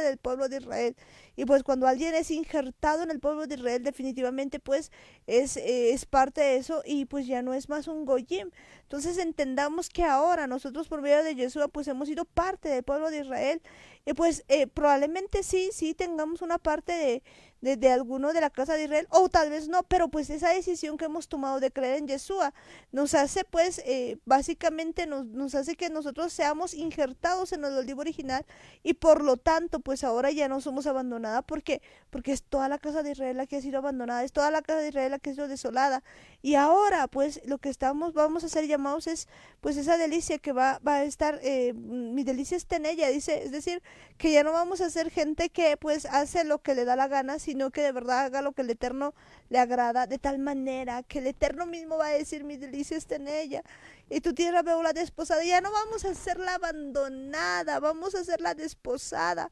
del pueblo de Israel. Y pues cuando alguien es injertado en el pueblo de Israel, definitivamente pues es parte de eso y pues ya no es más un goyim. Entonces entendamos que ahora nosotros por medio de Yeshua pues hemos sido parte del pueblo de Israel y pues probablemente sí tengamos una parte de alguno de la casa de Israel o tal vez no, pero pues esa decisión que hemos tomado de creer en Yeshua nos hace pues básicamente nos hace que nosotros seamos injertados en el olivo original y por lo tanto pues ahora ya no somos abandonada porque es toda la casa de Israel la que ha sido abandonada, es toda la casa de Israel la que ha sido desolada y ahora pues lo que vamos a ser llamados es pues esa delicia que va a estar, mi delicia está en ella, dice, es decir, que ya no vamos a ser gente que pues hace lo que le da la gana, sino que de verdad haga lo que el Eterno le agrada, de tal manera que el Eterno mismo va a decir, mi delicia está en ella, y tu tierra veo la desposada, ya no vamos a ser la abandonada, vamos a ser la desposada.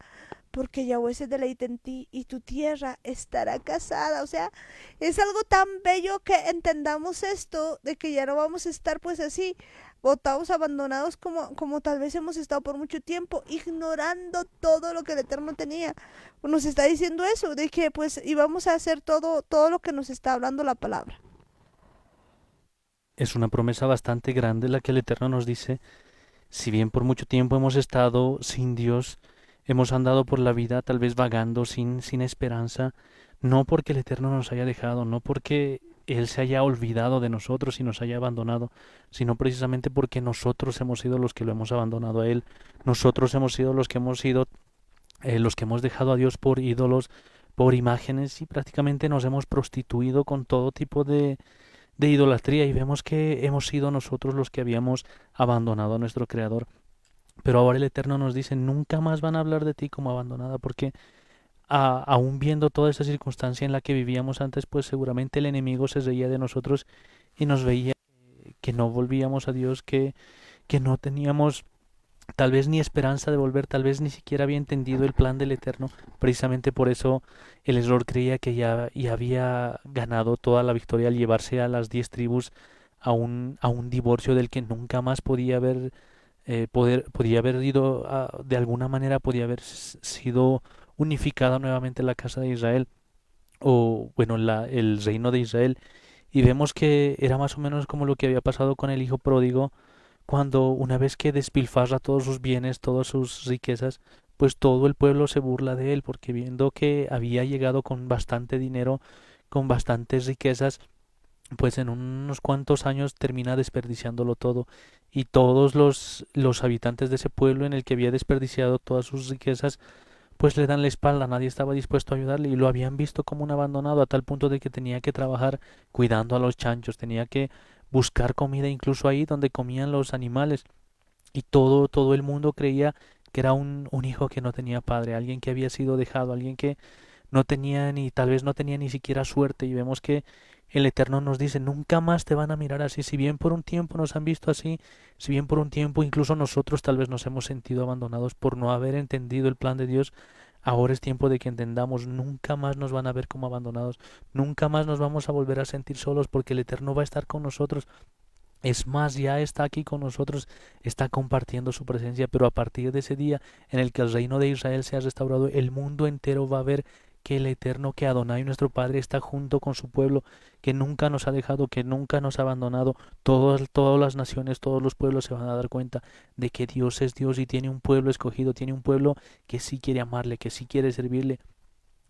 porque Yahweh se deleita en ti y tu tierra estará casada. O sea, es algo tan bello que entendamos esto, de que ya no vamos a estar pues así, botados, abandonados como tal vez hemos estado por mucho tiempo, ignorando todo lo que el Eterno tenía. Nos está diciendo eso, de que pues íbamos a hacer todo lo que nos está hablando la palabra. Es una promesa bastante grande la que el Eterno nos dice. Si bien por mucho tiempo hemos estado sin Dios, hemos andado por la vida tal vez vagando sin esperanza, no porque el Eterno nos haya dejado, no porque Él se haya olvidado de nosotros y nos haya abandonado, sino precisamente porque nosotros hemos sido los que lo hemos abandonado a Él, nosotros hemos sido los que hemos sido los que hemos dejado a Dios por ídolos, por imágenes y prácticamente nos hemos prostituido con todo tipo de idolatría y vemos que hemos sido nosotros los que habíamos abandonado a nuestro Creador. Pero ahora el Eterno nos dice, nunca más van a hablar de ti como abandonada, porque aún viendo toda esa circunstancia en la que vivíamos antes, pues seguramente el enemigo se reía de nosotros y nos veía que no volvíamos a Dios, que no teníamos tal vez ni esperanza de volver, tal vez ni siquiera había entendido el plan del Eterno. Precisamente por eso el error creía que ya había ganado toda la victoria al llevarse a las 10 tribus a un divorcio del que nunca más podía haber podía haber ido de alguna manera podía haber sido unificada nuevamente la casa de Israel o bueno el reino de Israel, y vemos que era más o menos como lo que había pasado con el hijo pródigo, cuando una vez que despilfarra todos sus bienes, todas sus riquezas, pues todo el pueblo se burla de él, porque viendo que había llegado con bastante dinero, con bastantes riquezas, pues en unos cuantos años termina desperdiciándolo todo, y todos los habitantes de ese pueblo en el que había desperdiciado todas sus riquezas, pues le dan la espalda, nadie estaba dispuesto a ayudarle y lo habían visto como un abandonado, a tal punto de que tenía que trabajar cuidando a los chanchos, tenía que buscar comida incluso ahí donde comían los animales, y todo el mundo creía que era un hijo que no tenía padre, alguien que había sido dejado, alguien que no tenía ni, tal vez no tenía ni siquiera suerte, y vemos que el Eterno nos dice, nunca más te van a mirar así, si bien por un tiempo nos han visto así, si bien por un tiempo incluso nosotros tal vez nos hemos sentido abandonados por no haber entendido el plan de Dios, ahora es tiempo de que entendamos, nunca más nos van a ver como abandonados, nunca más nos vamos a volver a sentir solos, porque el Eterno va a estar con nosotros. Es más, ya está aquí con nosotros, está compartiendo su presencia, pero a partir de ese día en el que el reino de Israel se ha restaurado, el mundo entero va a ver que el Eterno, que Adonai nuestro Padre está junto con su pueblo, que nunca nos ha dejado, que nunca nos ha abandonado. Todas las naciones, todos los pueblos se van a dar cuenta de que Dios es Dios y tiene un pueblo escogido, tiene un pueblo que sí quiere amarle, que sí quiere servirle.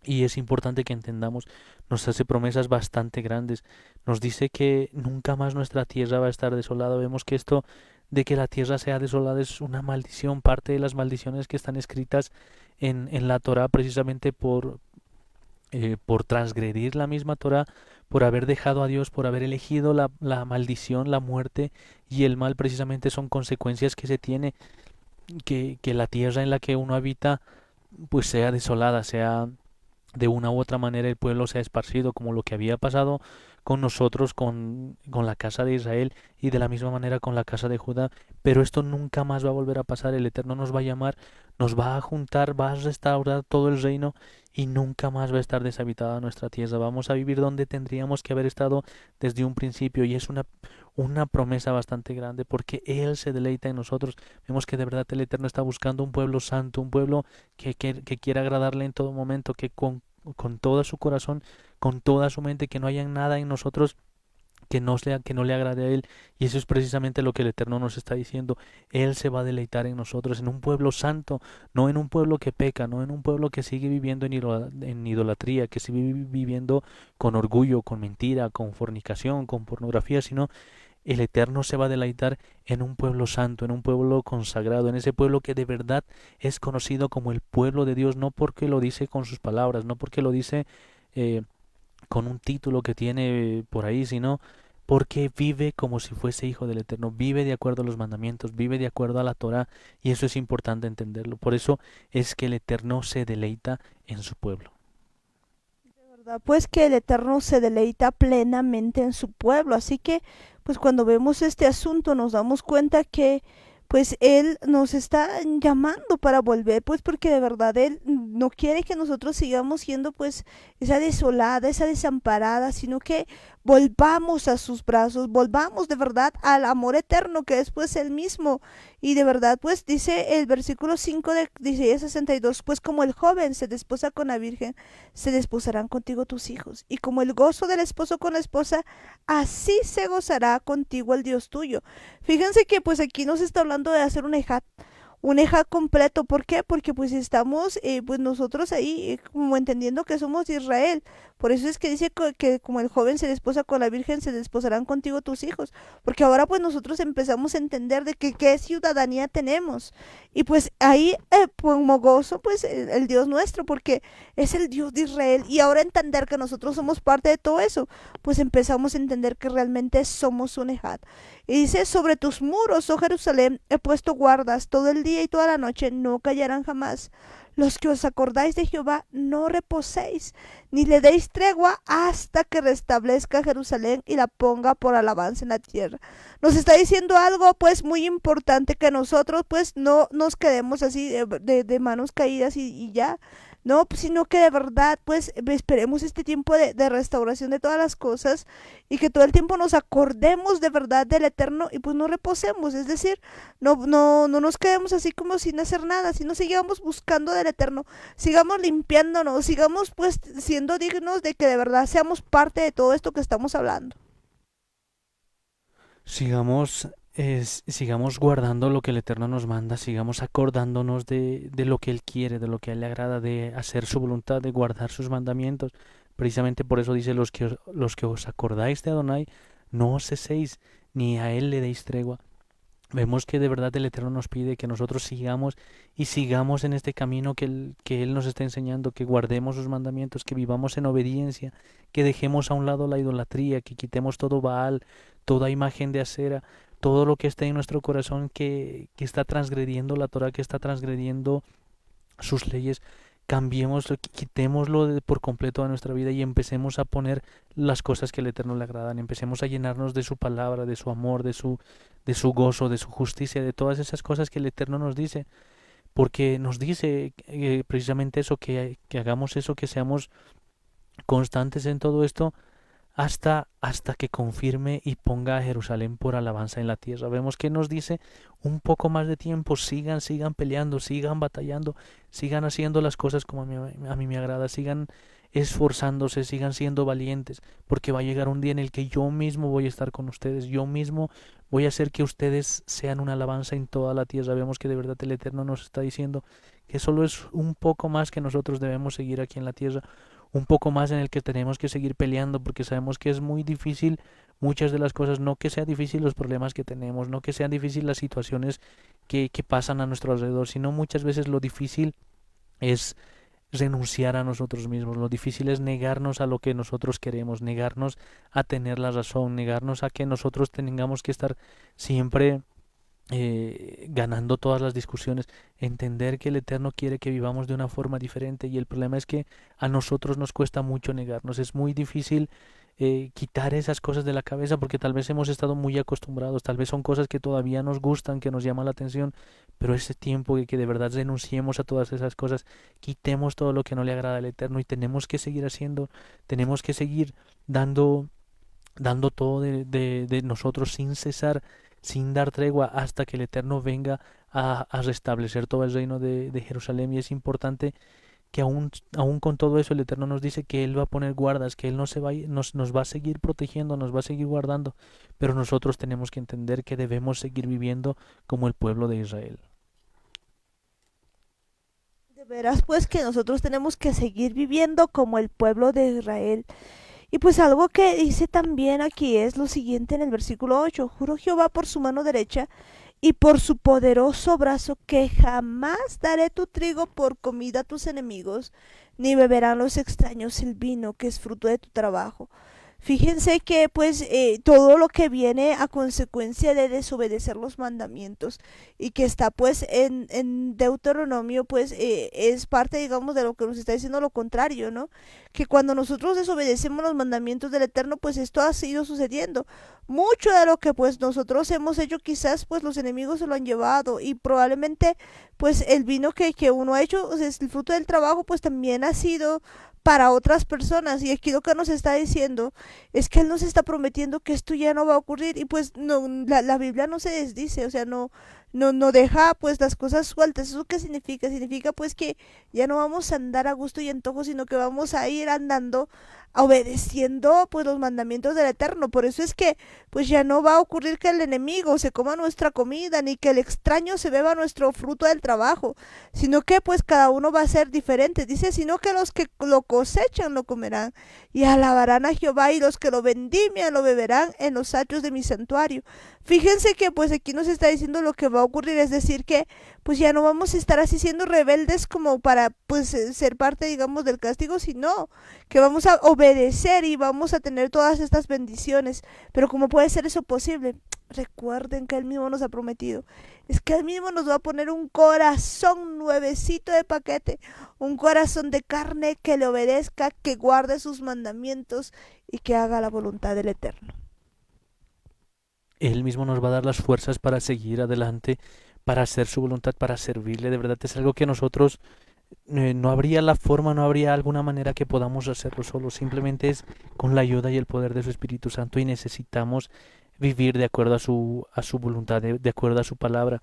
Y es importante que entendamos, nos hace promesas bastante grandes, nos dice que nunca más nuestra tierra va a estar desolada. Vemos que esto de que la tierra sea desolada es una maldición, parte de las maldiciones que están escritas en la Torá, precisamente por transgredir la misma Torá, por haber dejado a Dios, por haber elegido la maldición, la muerte y el mal. Precisamente son consecuencias que se tiene, que la tierra en la que uno habita pues sea desolada, sea de una u otra manera el pueblo se ha esparcido, como lo que había pasado con nosotros, con la casa de Israel, y de la misma manera con la casa de Judá. Pero esto nunca más va a volver a pasar. El Eterno nos va a llamar, nos va a juntar, va a restaurar todo el reino, y nunca más va a estar deshabitada nuestra tierra. Vamos a vivir donde tendríamos que haber estado desde un principio, y es una promesa bastante grande, porque Él se deleita en nosotros. Vemos que de verdad el Eterno está buscando un pueblo santo, un pueblo que quiera agradarle en todo momento, que con todo su corazón, con toda su mente, que no haya nada en nosotros que no le agrade a Él. Y eso es precisamente lo que el Eterno nos está diciendo. Él se va a deleitar en nosotros, en un pueblo santo, no en un pueblo que peca, no en un pueblo que sigue viviendo en idolatría, que sigue viviendo con orgullo, con mentira, con fornicación, con pornografía, sino el Eterno se va a deleitar en un pueblo santo, en un pueblo consagrado, en ese pueblo que de verdad es conocido como el pueblo de Dios, no porque lo dice con sus palabras, no porque lo dice eh, con un título que tiene por ahí, sino porque vive como si fuese hijo del Eterno, vive de acuerdo a los mandamientos, vive de acuerdo a la Torá, y eso es importante entenderlo. Por eso es que el Eterno se deleita en su pueblo. ¿Verdad? Pues que el Eterno se deleita plenamente en su pueblo. Así que, pues cuando vemos este asunto nos damos cuenta que pues Él nos está llamando para volver, pues porque de verdad Él no quiere que nosotros sigamos siendo pues esa desolada, esa desamparada, sino que volvamos a sus brazos, volvamos de verdad al amor eterno que es pues Él mismo. Y de verdad pues dice el versículo 5 de Isaías 62, pues como el joven se desposa con la virgen, se desposarán contigo tus hijos, y como el gozo del esposo con la esposa, así se gozará contigo el Dios tuyo. Fíjense que pues aquí nos está hablando de hacer un ejat completo. ¿Por qué? Porque pues estamos pues nosotros ahí como entendiendo que somos de Israel. Por eso es que dice que como el joven se desposa con la virgen, se desposarán contigo tus hijos. Porque ahora pues nosotros empezamos a entender de que qué ciudadanía tenemos. Y pues ahí como gozo pues el Dios nuestro, porque es el Dios de Israel. Y ahora entender que nosotros somos parte de todo eso, pues empezamos a entender que realmente somos un ejat. Y dice, sobre tus muros, oh Jerusalén, he puesto guardas todo el día y toda la noche, no callarán jamás. Los que os acordáis de Jehová, no reposéis, ni le deis tregua hasta que restablezca Jerusalén y la ponga por alabanza en la tierra. Nos está diciendo algo pues muy importante, que nosotros pues no nos quedemos así de manos caídas y ya. No, sino que de verdad pues esperemos este tiempo de restauración de todas las cosas, y que todo el tiempo nos acordemos de verdad del Eterno, y pues no reposemos, es decir, no nos quedemos así como sin hacer nada, sino sigamos buscando del Eterno, sigamos limpiándonos, sigamos pues siendo dignos de que de verdad seamos parte de todo esto que estamos hablando. Sigamos guardando lo que el Eterno nos manda, sigamos acordándonos de lo que Él quiere, de lo que a Él le agrada, de hacer su voluntad, de guardar sus mandamientos. Precisamente por eso dice, los que os acordáis de Adonai, no os ceséis, ni a Él le deis tregua. Vemos que de verdad el Eterno nos pide que nosotros sigamos y sigamos en este camino que Él nos está enseñando, que guardemos sus mandamientos, que vivamos en obediencia, que dejemos a un lado la idolatría, que quitemos todo Baal, toda imagen de acera, todo lo que esté en nuestro corazón que está transgrediendo la Torah, que está transgrediendo sus leyes. Cambiémoslo, quitémoslo por completo de nuestra vida y empecemos a poner las cosas que al Eterno le agradan. Empecemos a llenarnos de su palabra, de su amor, de su gozo, de su justicia, de todas esas cosas que el Eterno nos dice. Porque nos dice precisamente eso, que hagamos eso, que seamos constantes en todo esto, hasta que confirme y ponga a Jerusalén por alabanza en la tierra. Vemos que nos dice un poco más de tiempo, sigan peleando, sigan batallando, sigan haciendo las cosas como a mí me agrada, sigan esforzándose, sigan siendo valientes, porque va a llegar un día en el que yo mismo voy a estar con ustedes, yo mismo voy a hacer que ustedes sean una alabanza en toda la tierra. Vemos que de verdad el Eterno nos está diciendo que solo es un poco más que nosotros debemos seguir aquí en la tierra, un poco más en el que tenemos que seguir peleando, porque sabemos que es muy difícil muchas de las cosas, no que sea difícil los problemas que tenemos, no que sean difíciles las situaciones que pasan a nuestro alrededor, sino muchas veces lo difícil es renunciar a nosotros mismos, lo difícil es negarnos a lo que nosotros queremos, negarnos a tener la razón, negarnos a que nosotros tengamos que estar siempre ganando todas las discusiones, entender que el Eterno quiere que vivamos de una forma diferente, y el problema es que a nosotros nos cuesta mucho negarnos, es muy difícil quitar esas cosas de la cabeza, porque tal vez hemos estado muy acostumbrados, tal vez son cosas que todavía nos gustan, que nos llaman la atención, pero ese tiempo que de verdad renunciemos a todas esas cosas, quitemos todo lo que no le agrada al Eterno, y tenemos que seguir haciendo, tenemos que seguir dando todo de nosotros sin cesar, sin dar tregua, hasta que el Eterno venga a restablecer todo el reino de Jerusalén. Y es importante que aún con todo eso el Eterno nos dice que Él va a poner guardas, que Él no se va, nos va a seguir protegiendo, nos va a seguir guardando, pero nosotros tenemos que entender que debemos seguir viviendo como el pueblo de Israel. De veras pues que nosotros tenemos que seguir viviendo como el pueblo de Israel. Y pues algo que dice también aquí es lo siguiente en el versículo 8: juró Jehová por su mano derecha y por su poderoso brazo que jamás daré tu trigo por comida a tus enemigos, ni beberán los extraños el vino que es fruto de tu trabajo. Fíjense que pues todo lo que viene a consecuencia de desobedecer los mandamientos y que está pues en Deuteronomio pues es parte digamos de lo que nos está diciendo lo contrario, ¿no? Que cuando nosotros desobedecemos los mandamientos del Eterno pues esto ha sido sucediendo. Mucho de lo que pues nosotros hemos hecho quizás pues los enemigos se lo han llevado y probablemente pues el vino que uno ha hecho, o sea, es el fruto del trabajo pues también ha sido para otras personas y aquí lo que nos está diciendo es que él nos está prometiendo que esto ya no va a ocurrir y pues no la Biblia no se desdice, o sea, no deja pues las cosas sueltas. ¿Eso qué significa? Significa pues que ya no vamos a andar a gusto y antojo, sino que vamos a ir andando obedeciendo pues los mandamientos del Eterno. Por eso es que pues ya no va a ocurrir que el enemigo se coma nuestra comida ni que el extraño se beba nuestro fruto del trabajo, sino que pues cada uno va a ser diferente. Dice, sino que los que lo cosechan lo comerán y alabarán a Jehová y los que lo vendimian lo beberán en los atrios de mi santuario. Fíjense que pues aquí nos está diciendo lo que va a ocurrir, es decir que pues ya no vamos a estar así siendo rebeldes como para pues ser parte digamos del castigo, sino que vamos a obedecer y vamos a tener todas estas bendiciones. Pero ¿cómo puede ser eso posible? Recuerden que Él mismo nos ha prometido. Es que Él mismo nos va a poner un corazón nuevecito de paquete, un corazón de carne que le obedezca, que guarde sus mandamientos y que haga la voluntad del Eterno. Él mismo nos va a dar las fuerzas para seguir adelante, para hacer su voluntad, para servirle. De verdad es algo que nosotros no habría la forma, no habría alguna manera que podamos hacerlo solo. Simplemente es con la ayuda y el poder de su Espíritu Santo y necesitamos vivir de acuerdo a su voluntad, de acuerdo a su palabra.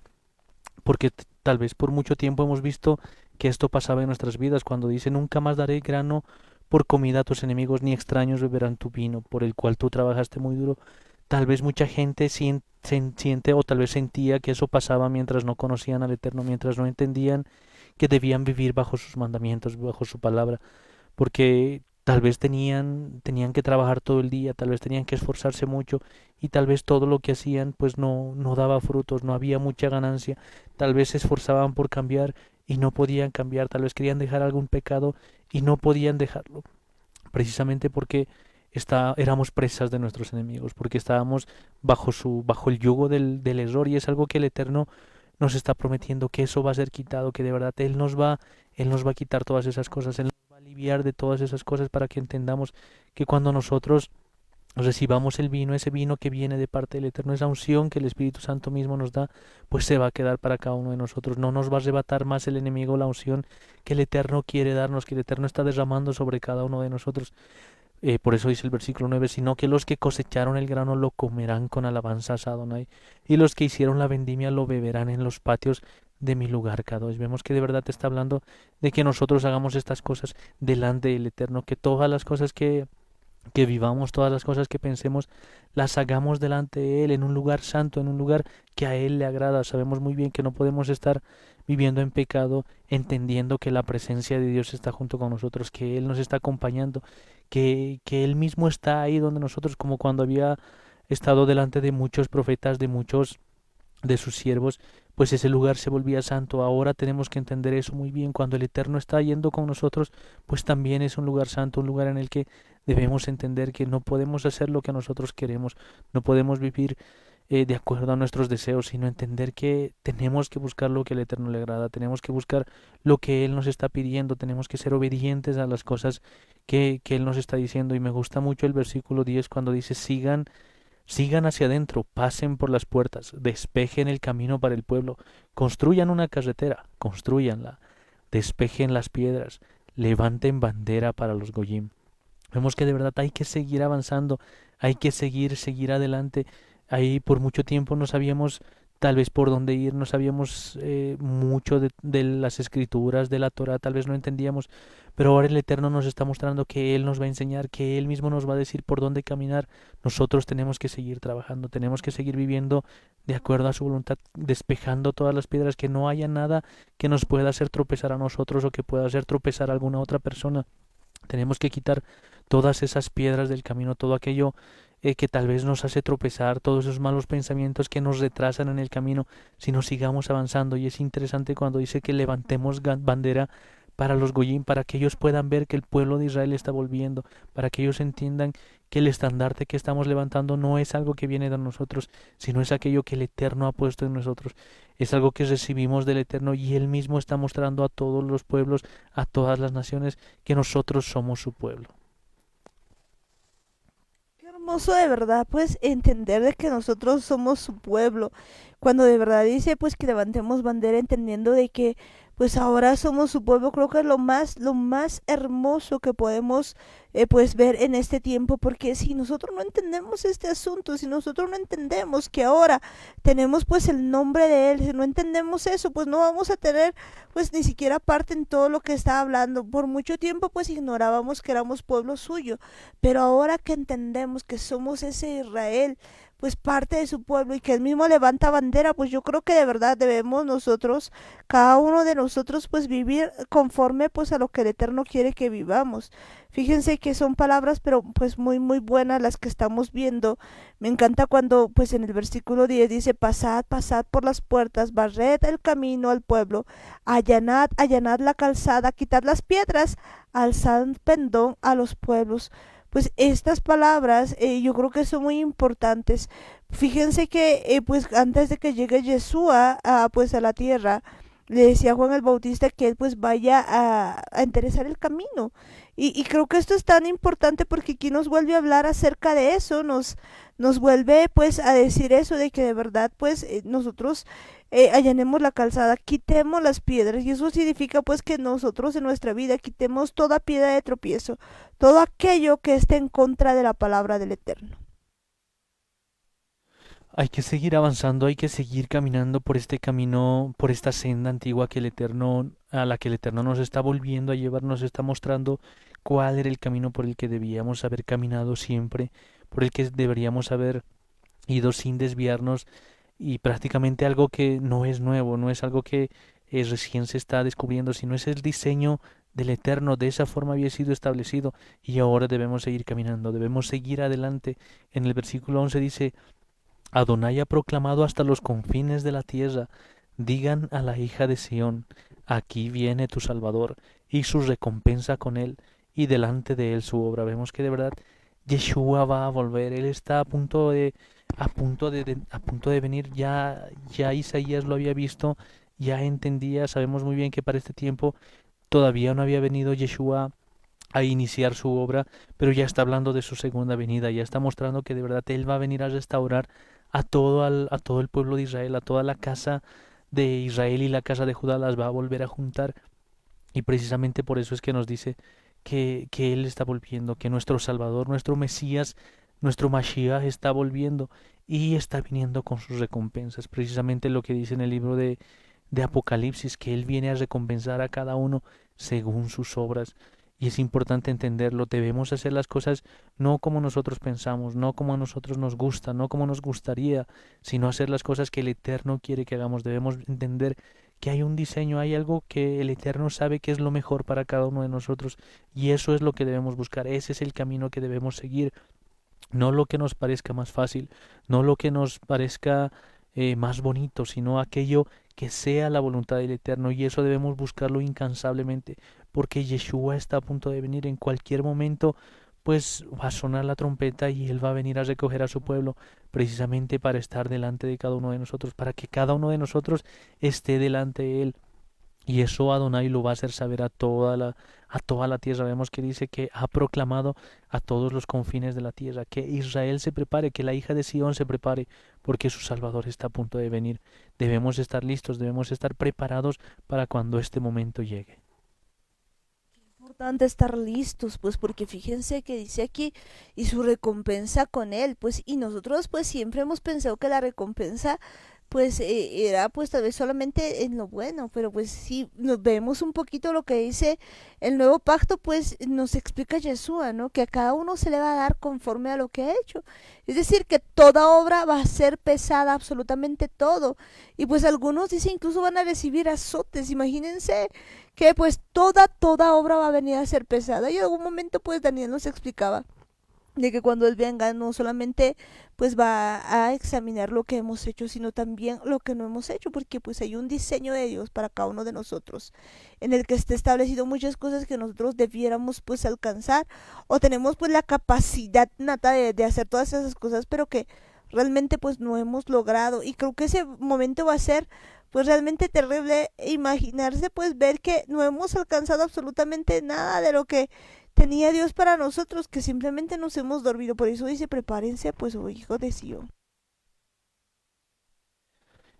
Porque tal vez por mucho tiempo hemos visto que esto pasaba en nuestras vidas cuando dice nunca más daré grano por comida a tus enemigos, ni extraños beberán tu vino, por el cual tú trabajaste muy duro. Tal vez mucha gente siente o tal vez sentía que eso pasaba mientras no conocían al Eterno, mientras no entendían que debían vivir bajo sus mandamientos, bajo su palabra, porque tal vez tenían que trabajar todo el día, tal vez tenían que esforzarse mucho y tal vez todo lo que hacían pues no daba frutos, no había mucha ganancia, tal vez se esforzaban por cambiar y no podían cambiar, tal vez querían dejar algún pecado y no podían dejarlo, precisamente porque éramos presas de nuestros enemigos, porque estábamos bajo el yugo del error y es algo que el Eterno nos está prometiendo que eso va a ser quitado, que de verdad Él nos va a quitar todas esas cosas, Él nos va a aliviar de todas esas cosas para que entendamos que cuando nosotros recibamos el vino, ese vino que viene de parte del Eterno, esa unción que el Espíritu Santo mismo nos da, pues se va a quedar para cada uno de nosotros. No nos va a arrebatar más el enemigo la unción que el Eterno quiere darnos, que el Eterno está derramando sobre cada uno de nosotros. Por eso dice el versículo 9, sino que los que cosecharon el grano lo comerán con alabanzas a Adonai, y los que hicieron la vendimia lo beberán en los patios de mi lugar Kadosh. Vemos que de verdad te está hablando de que nosotros hagamos estas cosas delante del Eterno, que todas las cosas que vivamos, todas las cosas que pensemos, las hagamos delante de Él, en un lugar santo, en un lugar que a Él le agrada. Sabemos muy bien que no podemos estar viviendo en pecado, entendiendo que la presencia de Dios está junto con nosotros, que Él nos está acompañando, que Él mismo está ahí donde nosotros, como cuando había estado delante de muchos profetas, de muchos de sus siervos, pues ese lugar se volvía santo. Ahora tenemos que entender eso muy bien. Cuando el Eterno está yendo con nosotros, pues también es un lugar santo, un lugar en el que debemos entender que no podemos hacer lo que nosotros queremos, no podemos vivir de acuerdo a nuestros deseos, sino entender que tenemos que buscar lo que al Eterno le agrada, tenemos que buscar lo que Él nos está pidiendo, tenemos que ser obedientes a las cosas que Él nos está diciendo. Y me gusta mucho el versículo 10 cuando dice, sigan hacia adentro, pasen por las puertas, despejen el camino para el pueblo, construyan una carretera, construyanla, despejen las piedras, levanten bandera para los goyim. Vemos que de verdad hay que seguir avanzando, hay que seguir adelante. Ahí por mucho tiempo no sabíamos tal vez por dónde ir, no sabíamos mucho de las escrituras, de la Torah, tal vez no entendíamos, pero ahora el Eterno nos está mostrando que Él nos va a enseñar, que Él mismo nos va a decir por dónde caminar. Nosotros tenemos que seguir trabajando, tenemos que seguir viviendo de acuerdo a su voluntad, despejando todas las piedras, que no haya nada que nos pueda hacer tropezar a nosotros o que pueda hacer tropezar a alguna otra persona. Tenemos que quitar todas esas piedras del camino, todo aquello que tal vez nos hace tropezar, todos esos malos pensamientos que nos retrasan en el camino, si no sigamos avanzando. Y es interesante cuando dice que levantemos bandera para los goyim, para que ellos puedan ver que el pueblo de Israel está volviendo, para que ellos entiendan que el estandarte que estamos levantando no es algo que viene de nosotros, sino es aquello que el Eterno ha puesto en nosotros. Es algo que recibimos del Eterno y Él mismo está mostrando a todos los pueblos, a todas las naciones, que nosotros somos su pueblo. Qué hermoso de verdad, pues entender de que nosotros somos su pueblo. Cuando de verdad dice pues que levantemos bandera entendiendo de que pues ahora somos su pueblo, creo que es lo más hermoso que podemos pues ver en este tiempo, porque si nosotros no entendemos este asunto, si nosotros no entendemos que ahora tenemos pues el nombre de él, si no entendemos eso, pues no vamos a tener pues ni siquiera parte en todo lo que está hablando. Por mucho tiempo pues ignorábamos que éramos pueblo suyo, pero ahora que entendemos que somos ese Israel, pues parte de su pueblo y que él mismo levanta bandera, pues yo creo que de verdad debemos nosotros, cada uno de nosotros, pues vivir conforme pues a lo que el Eterno quiere que vivamos. Fíjense que son palabras pero pues muy buenas las que estamos viendo. Me encanta cuando pues en el versículo 10 dice: pasad, pasad por las puertas, barred el camino al pueblo, allanad, allanad la calzada, quitad las piedras, alzad pendón a los pueblos. Pues estas palabras yo creo que son muy importantes. Fíjense que pues antes de que llegue Yeshua pues a la tierra, le decía a Juan el Bautista que él pues vaya a enderezar el camino. Y creo que esto es tan importante porque aquí nos vuelve a hablar acerca de eso, nos vuelve pues a decir eso de que de verdad pues nosotros allanemos la calzada, quitemos las piedras, y eso significa pues que nosotros en nuestra vida quitemos toda piedra de tropiezo, todo aquello que esté en contra de la palabra del Eterno. Hay que seguir avanzando, hay que seguir caminando por este camino, por esta senda antigua que el Eterno, a la que el Eterno nos está volviendo a llevar, nos está mostrando cuál era el camino por el que debíamos haber caminado siempre, por el que deberíamos haber ido sin desviarnos, y prácticamente algo que no es nuevo, no es algo que recién se está descubriendo, sino es el diseño del Eterno. De esa forma había sido establecido y ahora debemos seguir caminando, debemos seguir adelante. En el versículo 11 dice: Adonai ha proclamado hasta los confines de la tierra, digan a la hija de Sión, aquí viene tu Salvador, y su recompensa con él, y delante de él su obra. Vemos que de verdad Yeshua va a volver, él está a punto de venir. Ya Isaías lo había visto, ya entendía, sabemos muy bien que para este tiempo todavía no había venido Yeshua a iniciar su obra, pero ya está hablando de su segunda venida, ya está mostrando que de verdad él va a venir a restaurar a todo el pueblo de Israel, a toda la casa de Israel, y la casa de Judá las va a volver a juntar. Y precisamente por eso es que nos dice que Él está volviendo, que nuestro Salvador, nuestro Mesías, nuestro Mashiach está volviendo y está viniendo con sus recompensas. Precisamente lo que dice en el libro de Apocalipsis, que Él viene a recompensar a cada uno según sus obras. Y es importante entenderlo, debemos hacer las cosas no como nosotros pensamos, no como a nosotros nos gusta, no como nos gustaría, sino hacer las cosas que el Eterno quiere que hagamos. Debemos entender que hay un diseño, hay algo que el Eterno sabe que es lo mejor para cada uno de nosotros, y eso es lo que debemos buscar, ese es el camino que debemos seguir, no lo que nos parezca más fácil, no lo que nos parezca más bonito, sino aquello que sea la voluntad del Eterno, y eso debemos buscarlo incansablemente, porque Yeshua está a punto de venir en cualquier momento. Pues va a sonar la trompeta y Él va a venir a recoger a su pueblo, precisamente para estar delante de cada uno de nosotros, para que cada uno de nosotros esté delante de Él. Y eso Adonai lo va a hacer saber a toda la tierra. Vemos que dice que ha proclamado a todos los confines de la tierra, que Israel se prepare, que la hija de Sión se prepare, porque su Salvador está a punto de venir. Debemos estar listos, debemos estar preparados para cuando este momento llegue. Importante estar listos, pues porque fíjense que dice aquí, y su recompensa con él, pues y nosotros pues siempre hemos pensado que la recompensa pues era pues tal vez solamente en lo bueno, pero pues si nos vemos un poquito lo que dice el nuevo pacto, pues nos explica Yeshua, ¿no? Que a cada uno se le va a dar conforme a lo que ha hecho. Es decir, que toda obra va a ser pesada, absolutamente todo. Y pues algunos dicen incluso van a recibir azotes. Imagínense que pues toda obra va a venir a ser pesada. Y en algún momento pues Daniel nos explicaba de que cuando Él venga no solamente pues va a examinar lo que hemos hecho, sino también lo que no hemos hecho, porque pues hay un diseño de Dios para cada uno de nosotros, en el que está establecido muchas cosas que nosotros debiéramos pues alcanzar, o tenemos pues la capacidad nata de hacer todas esas cosas, pero que realmente pues no hemos logrado. Y creo que ese momento va a ser pues realmente terrible imaginarse, pues ver que no hemos alcanzado absolutamente nada de lo que tenía Dios para nosotros, que simplemente nos hemos dormido. Por eso dice, prepárense pues, oh hijo de Sion.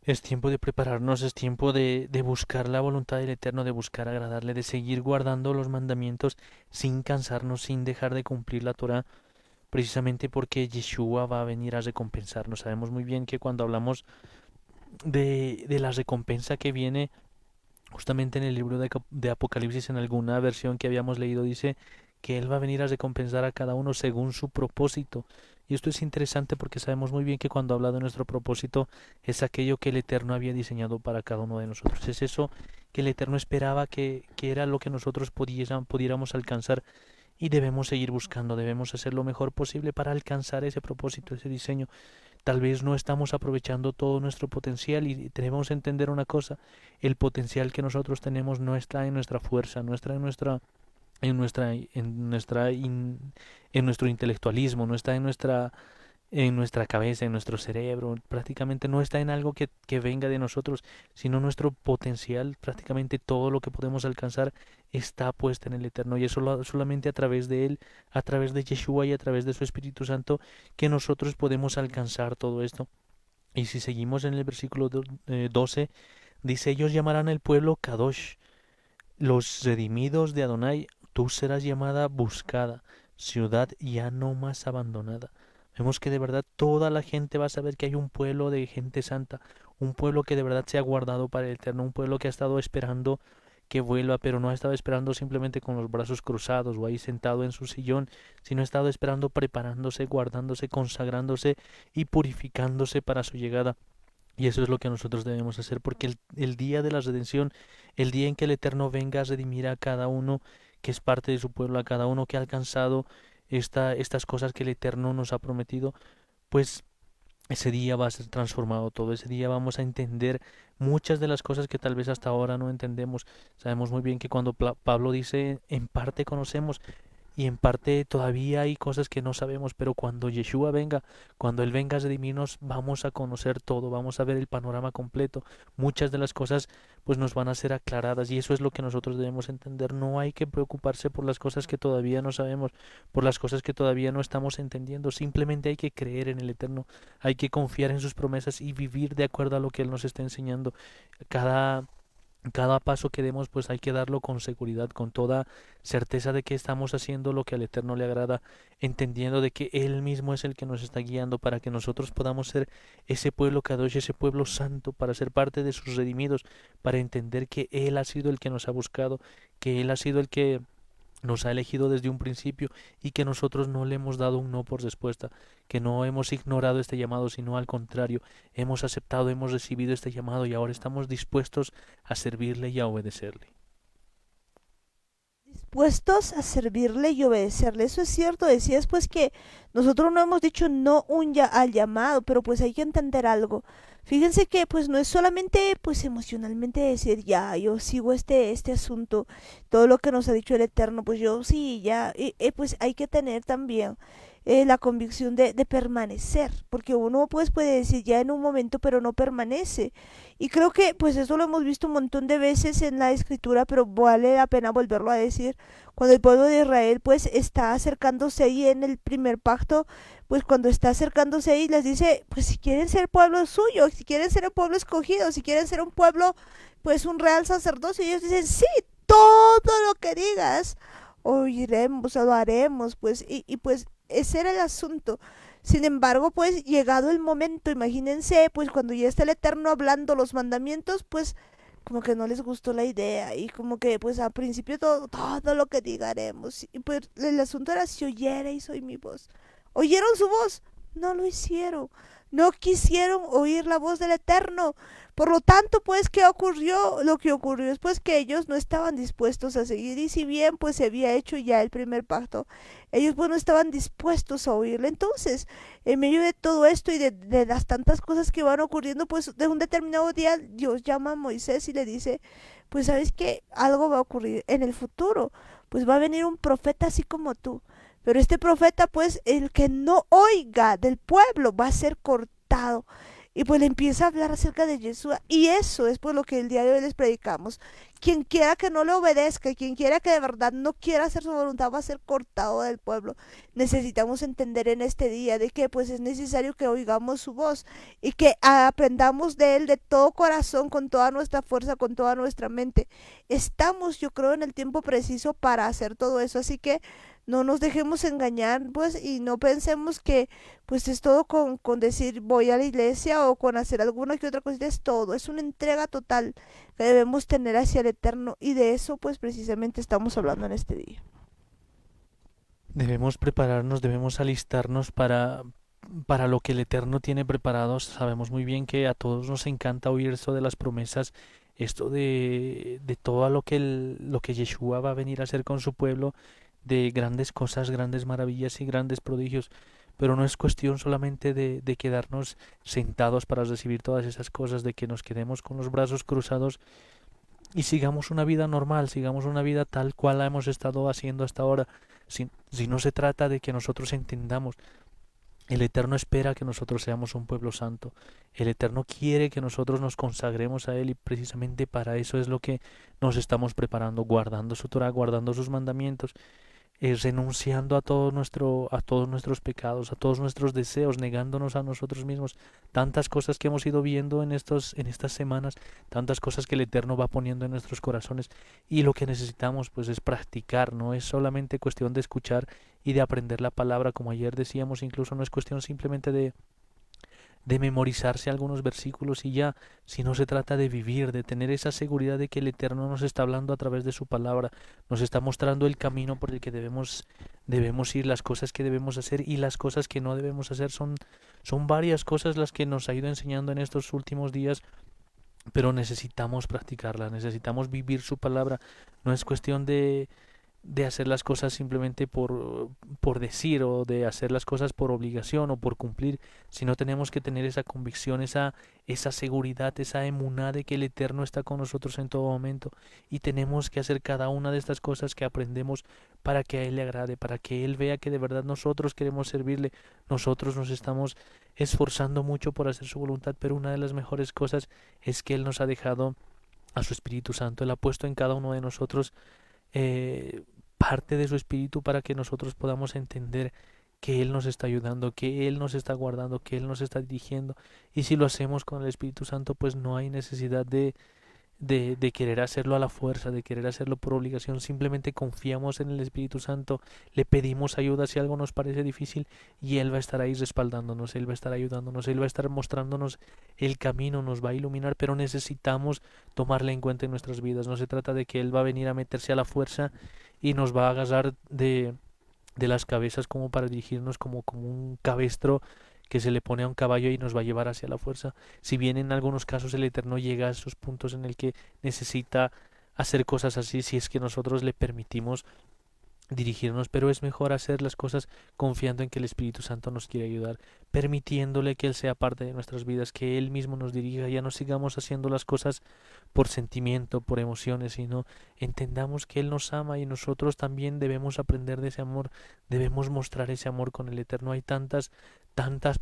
Es tiempo de prepararnos, es tiempo de buscar la voluntad del Eterno, de buscar agradarle, de seguir guardando los mandamientos sin cansarnos, sin dejar de cumplir la Torah, precisamente porque Yeshua va a venir a recompensarnos. Sabemos muy bien que cuando hablamos de la recompensa que viene, justamente en el libro de Apocalipsis, en alguna versión que habíamos leído, dice que Él va a venir a recompensar a cada uno según su propósito. Y esto es interesante porque sabemos muy bien que cuando habla de nuestro propósito es aquello que el Eterno había diseñado para cada uno de nosotros. Es eso que el Eterno esperaba que era lo que nosotros pudiéramos alcanzar, y debemos seguir buscando, debemos hacer lo mejor posible para alcanzar ese propósito, ese diseño. Tal vez no estamos aprovechando todo nuestro potencial, y debemos entender una cosa: el potencial que nosotros tenemos no está en nuestra fuerza, no está en nuestro intelectualismo, no está en nuestra cabeza, en nuestro cerebro, prácticamente no está en algo que venga de nosotros, sino nuestro potencial. Prácticamente todo lo que podemos alcanzar está puesto en el Eterno, y eso solamente a través de Él, a través de Yeshua y a través de su Espíritu Santo, que nosotros podemos alcanzar todo esto. Y si seguimos en el versículo 12, dice: ellos llamarán al pueblo Kadosh, los redimidos de Adonai. Tú serás llamada buscada, ciudad ya no más abandonada. Vemos que de verdad toda la gente va a saber que hay un pueblo de gente santa, un pueblo que de verdad se ha guardado para el Eterno, un pueblo que ha estado esperando que vuelva, pero no ha estado esperando simplemente con los brazos cruzados o ahí sentado en su sillón, sino ha estado esperando, preparándose, guardándose, consagrándose y purificándose para su llegada. Y eso es lo que nosotros debemos hacer, porque el día de la redención, el día en que el Eterno venga a redimir a cada uno que es parte de su pueblo, a cada uno que ha alcanzado estas cosas que el Eterno nos ha prometido, pues ese día va a ser transformado todo. Ese día vamos a entender muchas de las cosas que tal vez hasta ahora no entendemos. Sabemos muy bien que cuando Pablo dice en parte conocemos, y en parte todavía hay cosas que no sabemos, pero cuando Yeshua venga, cuando Él venga a redimirnos, vamos a conocer todo, vamos a ver el panorama completo. Muchas de las cosas pues nos van a ser aclaradas, y eso es lo que nosotros debemos entender. No hay que preocuparse por las cosas que todavía no sabemos, por las cosas que todavía no estamos entendiendo. Simplemente hay que creer en el Eterno, hay que confiar en sus promesas y vivir de acuerdo a lo que Él nos está enseñando. Cada cada paso que demos, pues hay que darlo con seguridad, con toda certeza de que estamos haciendo lo que al Eterno le agrada, entendiendo de que Él mismo es el que nos está guiando para que nosotros podamos ser ese pueblo Kadosh, ese pueblo santo, para ser parte de sus redimidos, para entender que Él ha sido el que nos ha buscado, que Él ha sido el que nos ha elegido desde un principio, y que nosotros no le hemos dado un no por respuesta, que no hemos ignorado este llamado, sino al contrario, hemos aceptado, hemos recibido este llamado, y ahora estamos dispuestos a servirle y a obedecerle. Dispuestos a servirle y obedecerle. Eso es cierto. Decías pues que nosotros no hemos dicho no al llamado, pero pues hay que entender algo. Fíjense que pues no es solamente pues emocionalmente decir ya, yo sigo este asunto, todo lo que nos ha dicho el Eterno, pues yo sí, ya, pues hay que tener también la convicción de permanecer, porque uno pues puede decir ya en un momento, pero no permanece. Y creo que pues eso lo hemos visto un montón de veces en la escritura, pero vale la pena volverlo a decir. Cuando el pueblo de Israel pues está acercándose ahí en el primer pacto, pues cuando está acercándose ahí les dice, pues si quieren ser pueblo suyo, si quieren ser un pueblo escogido, si quieren ser un pueblo, pues un real sacerdocio, y ellos dicen, sí, todo lo que digas, oiremos, o lo haremos, pues, pues ese era el asunto. Sin embargo, pues llegado el momento, imagínense, pues cuando ya está el Eterno hablando los mandamientos, pues como que no les gustó la idea, y como que pues al principio todo lo que digaremos, y pues el asunto era si oyereis hoy mi voz. ¿Oyeron su voz? No lo hicieron. no quisieron oír la voz del Eterno. Por lo tanto, pues, ¿qué ocurrió? Lo que ocurrió es pues que ellos no estaban dispuestos a seguir, y si bien pues se había hecho ya el primer pacto, ellos pues no estaban dispuestos a oírle. Entonces, en medio de todo esto y de las tantas cosas que van ocurriendo, pues de un determinado día Dios llama a Moisés y le dice, pues sabes que algo va a ocurrir en el futuro, pues va a venir un profeta así como tú, pero este profeta, pues el que no oiga del pueblo va a ser cortado. Y pues le empieza a hablar acerca de Yeshua. Y eso es por lo que el día de hoy les predicamos. Quien quiera que no le obedezca, quien quiera que de verdad no quiera hacer su voluntad, va a ser cortado del pueblo. Necesitamos entender en este día de que pues es necesario que oigamos su voz y que aprendamos de él de todo corazón, con toda nuestra fuerza, con toda nuestra mente. Estamos, yo creo, en el tiempo preciso para hacer todo eso. Así que no nos dejemos engañar, pues, y no pensemos que pues es todo con decir voy a la iglesia o con hacer alguna que otra cosita. Es todo, es una entrega total que debemos tener hacia el Eterno, y de eso pues precisamente estamos hablando en este día. Debemos prepararnos, debemos alistarnos para lo que el Eterno tiene preparado. Sabemos muy bien que a todos nos encanta oír esto de las promesas, esto de todo lo que Yeshua va a venir a hacer con su pueblo, de grandes cosas, grandes maravillas y grandes prodigios. Pero no es cuestión solamente de quedarnos sentados para recibir todas esas cosas, de que nos quedemos con los brazos cruzados y sigamos una vida normal, sigamos una vida tal cual la hemos estado haciendo hasta ahora. Si no se trata de que nosotros entendamos, el Eterno espera que nosotros seamos un pueblo santo. El Eterno quiere que nosotros nos consagremos a Él, y precisamente para eso es lo que nos estamos preparando, guardando su Torah, guardando sus mandamientos, renunciando a todos nuestros pecados, a todos nuestros deseos, negándonos a nosotros mismos. Tantas cosas que hemos ido viendo en estas semanas, tantas cosas que el Eterno va poniendo en nuestros corazones, y lo que necesitamos pues es practicar. No es solamente cuestión de escuchar y de aprender la palabra, como ayer decíamos. Incluso no es cuestión simplemente de memorizarse algunos versículos y ya, si no se trata de vivir, de tener esa seguridad de que el Eterno nos está hablando a través de su palabra, nos está mostrando el camino por el que debemos ir, las cosas que debemos hacer y las cosas que no debemos hacer. Son varias cosas las que nos ha ido enseñando en estos últimos días, pero necesitamos practicarla, necesitamos vivir su palabra. No es cuestión de hacer las cosas simplemente por decir, o de hacer las cosas por obligación o por cumplir, sino tenemos que tener esa convicción, esa seguridad, esa emuná de que el Eterno está con nosotros en todo momento, y tenemos que hacer cada una de estas cosas que aprendemos para que a Él le agrade, para que Él vea que de verdad nosotros queremos servirle, nosotros nos estamos esforzando mucho por hacer su voluntad. Pero una de las mejores cosas es que Él nos ha dejado a su Espíritu Santo. Él ha puesto en cada uno de nosotros parte de su espíritu, para que nosotros podamos entender que Él nos está ayudando, que Él nos está guardando, que Él nos está dirigiendo. Y si lo hacemos con el Espíritu Santo, pues no hay necesidad de querer hacerlo a la fuerza, de querer hacerlo por obligación. Simplemente confiamos en el Espíritu Santo, le pedimos ayuda si algo nos parece difícil, y Él va a estar ahí respaldándonos, Él va a estar ayudándonos, Él va a estar mostrándonos el camino, nos va a iluminar. Pero necesitamos tomarle en cuenta en nuestras vidas. No se trata de que Él va a venir a meterse a la fuerza y nos va a agarrar de las cabezas como para dirigirnos, como un cabestro que se le pone a un caballo y nos va a llevar hacia la fuerza. Si bien en algunos casos el Eterno llega a esos puntos en el que necesita hacer cosas así, si es que nosotros le permitimos dirigirnos, pero es mejor hacer las cosas confiando en que el Espíritu Santo nos quiere ayudar, permitiéndole que Él sea parte de nuestras vidas, que Él mismo nos dirija. Ya no sigamos haciendo las cosas por sentimiento, por emociones, sino entendamos que Él nos ama, y nosotros también debemos aprender de ese amor, debemos mostrar ese amor con el Eterno. Hay tantas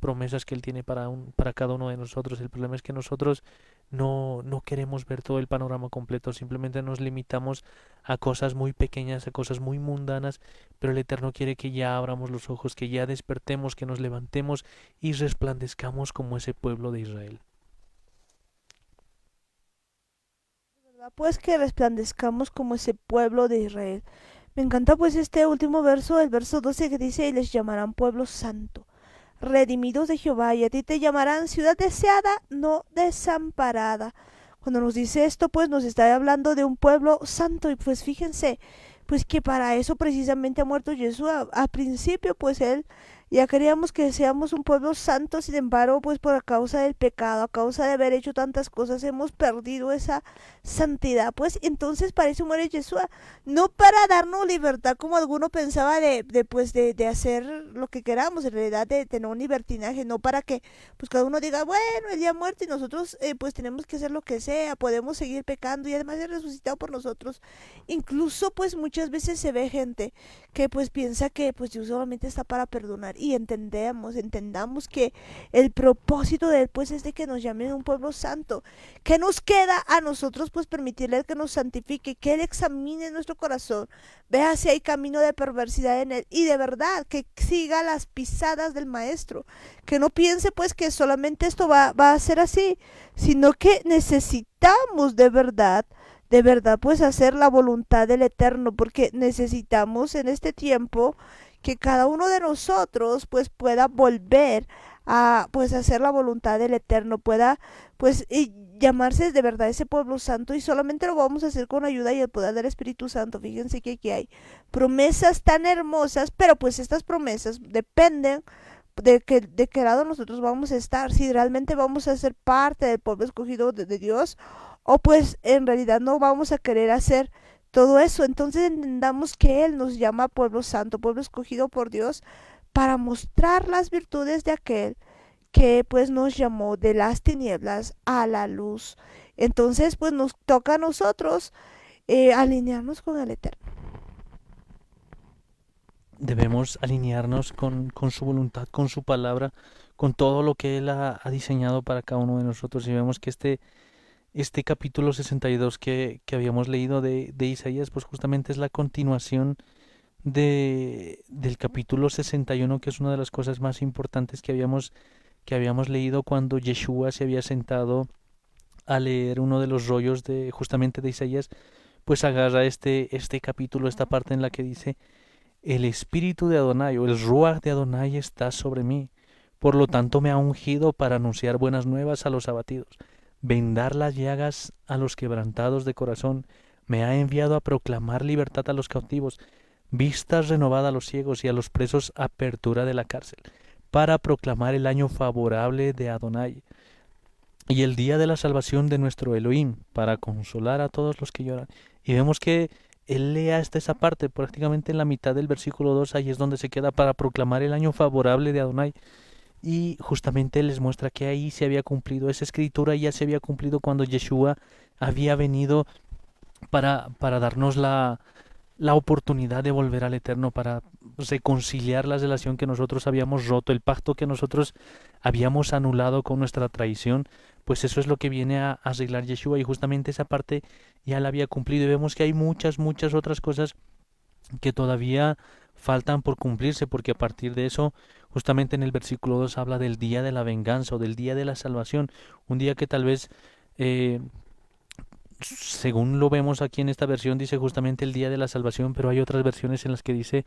promesas que Él tiene para cada uno de nosotros. El problema es que nosotros no queremos ver todo el panorama completo, simplemente nos limitamos a cosas muy pequeñas, a cosas muy mundanas. Pero el Eterno quiere que ya abramos los ojos, que ya despertemos, que nos levantemos y resplandezcamos como ese pueblo de Israel. Pues que resplandezcamos como ese pueblo de Israel. Me encanta pues este último verso, el verso 12, que dice: y les llamarán pueblo santo, redimidos de Jehová, y a ti te llamarán ciudad deseada, no desamparada. Cuando nos dice esto, pues nos está hablando de un pueblo santo. Y pues fíjense, pues que para eso precisamente ha muerto Jesús. Al principio pues Él Ya queríamos que seamos un pueblo santo, sin embargo, pues por causa del pecado, a causa de haber hecho tantas cosas, hemos perdido esa santidad. Pues entonces para eso muere Yeshua, no para darnos libertad como alguno pensaba de hacer lo que queramos, en realidad de tener un libertinaje, no para que pues cada uno diga, bueno, él ya ha muerto y nosotros pues tenemos que hacer lo que sea, podemos seguir pecando y además es resucitado por nosotros. Incluso pues muchas veces se ve gente que pues piensa que pues Dios solamente está para perdonar y entendamos que el propósito de él pues es de que nos llamen un pueblo santo. ¿Qué nos queda a nosotros? Pues permitirle que nos santifique, que él examine nuestro corazón, vea si hay camino de perversidad en él y de verdad que siga las pisadas del maestro, que no piense pues que solamente esto va a ser así, sino que necesitamos de verdad pues hacer la voluntad del Eterno, porque necesitamos en este tiempo que cada uno de nosotros pues pueda volver a pues hacer la voluntad del Eterno, pueda pues llamarse de verdad ese pueblo santo, y solamente lo vamos a hacer con ayuda y el poder del Espíritu Santo. Fíjense que aquí hay promesas tan hermosas, pero pues estas promesas dependen de qué lado nosotros vamos a estar, si realmente vamos a ser parte del pueblo escogido de Dios, o pues en realidad no vamos a querer hacer todo eso. Entonces entendamos que Él nos llama pueblo santo, pueblo escogido por Dios, para mostrar las virtudes de aquel que pues nos llamó de las tinieblas a la luz. Entonces pues nos toca a nosotros alinearnos con el Eterno. Debemos alinearnos con su voluntad, con su palabra, con todo lo que Él ha diseñado para cada uno de nosotros. Y vemos que este capítulo 62 que habíamos leído de Isaías, pues justamente es la continuación del capítulo 61, que es una de las cosas más importantes que habíamos leído cuando Yeshua se había sentado a leer uno de los rollos justamente de Isaías. Pues agarra este capítulo, esta parte en la que dice: el espíritu de Adonai, o el Ruach de Adonai, está sobre mí. Por lo tanto me ha ungido para anunciar buenas nuevas a los abatidos, vendar las llagas a los quebrantados de corazón. Me ha enviado a proclamar libertad a los cautivos, vistas renovadas a los ciegos, y a los presos apertura de la cárcel, para proclamar el año favorable de Adonai y el día de la salvación de nuestro Elohim, para consolar a todos los que lloran. Y vemos que él lee hasta esa parte, prácticamente en la mitad del versículo 2, ahí es donde se queda: para proclamar el año favorable de Adonai. Y justamente les muestra que ahí se había cumplido, esa escritura ya se había cumplido cuando Yeshua había venido para darnos la oportunidad de volver al Eterno, para reconciliar la relación que nosotros habíamos roto, el pacto que nosotros habíamos anulado con nuestra traición. Pues eso es lo que viene a arreglar Yeshua, y justamente esa parte ya la había cumplido. Y vemos que hay muchas otras cosas que todavía faltan por cumplirse, porque a partir de eso, justamente en el versículo 2 habla del día de la venganza o del día de la salvación, un día que tal vez, según lo vemos aquí en esta versión, dice justamente el día de la salvación, pero hay otras versiones en las que dice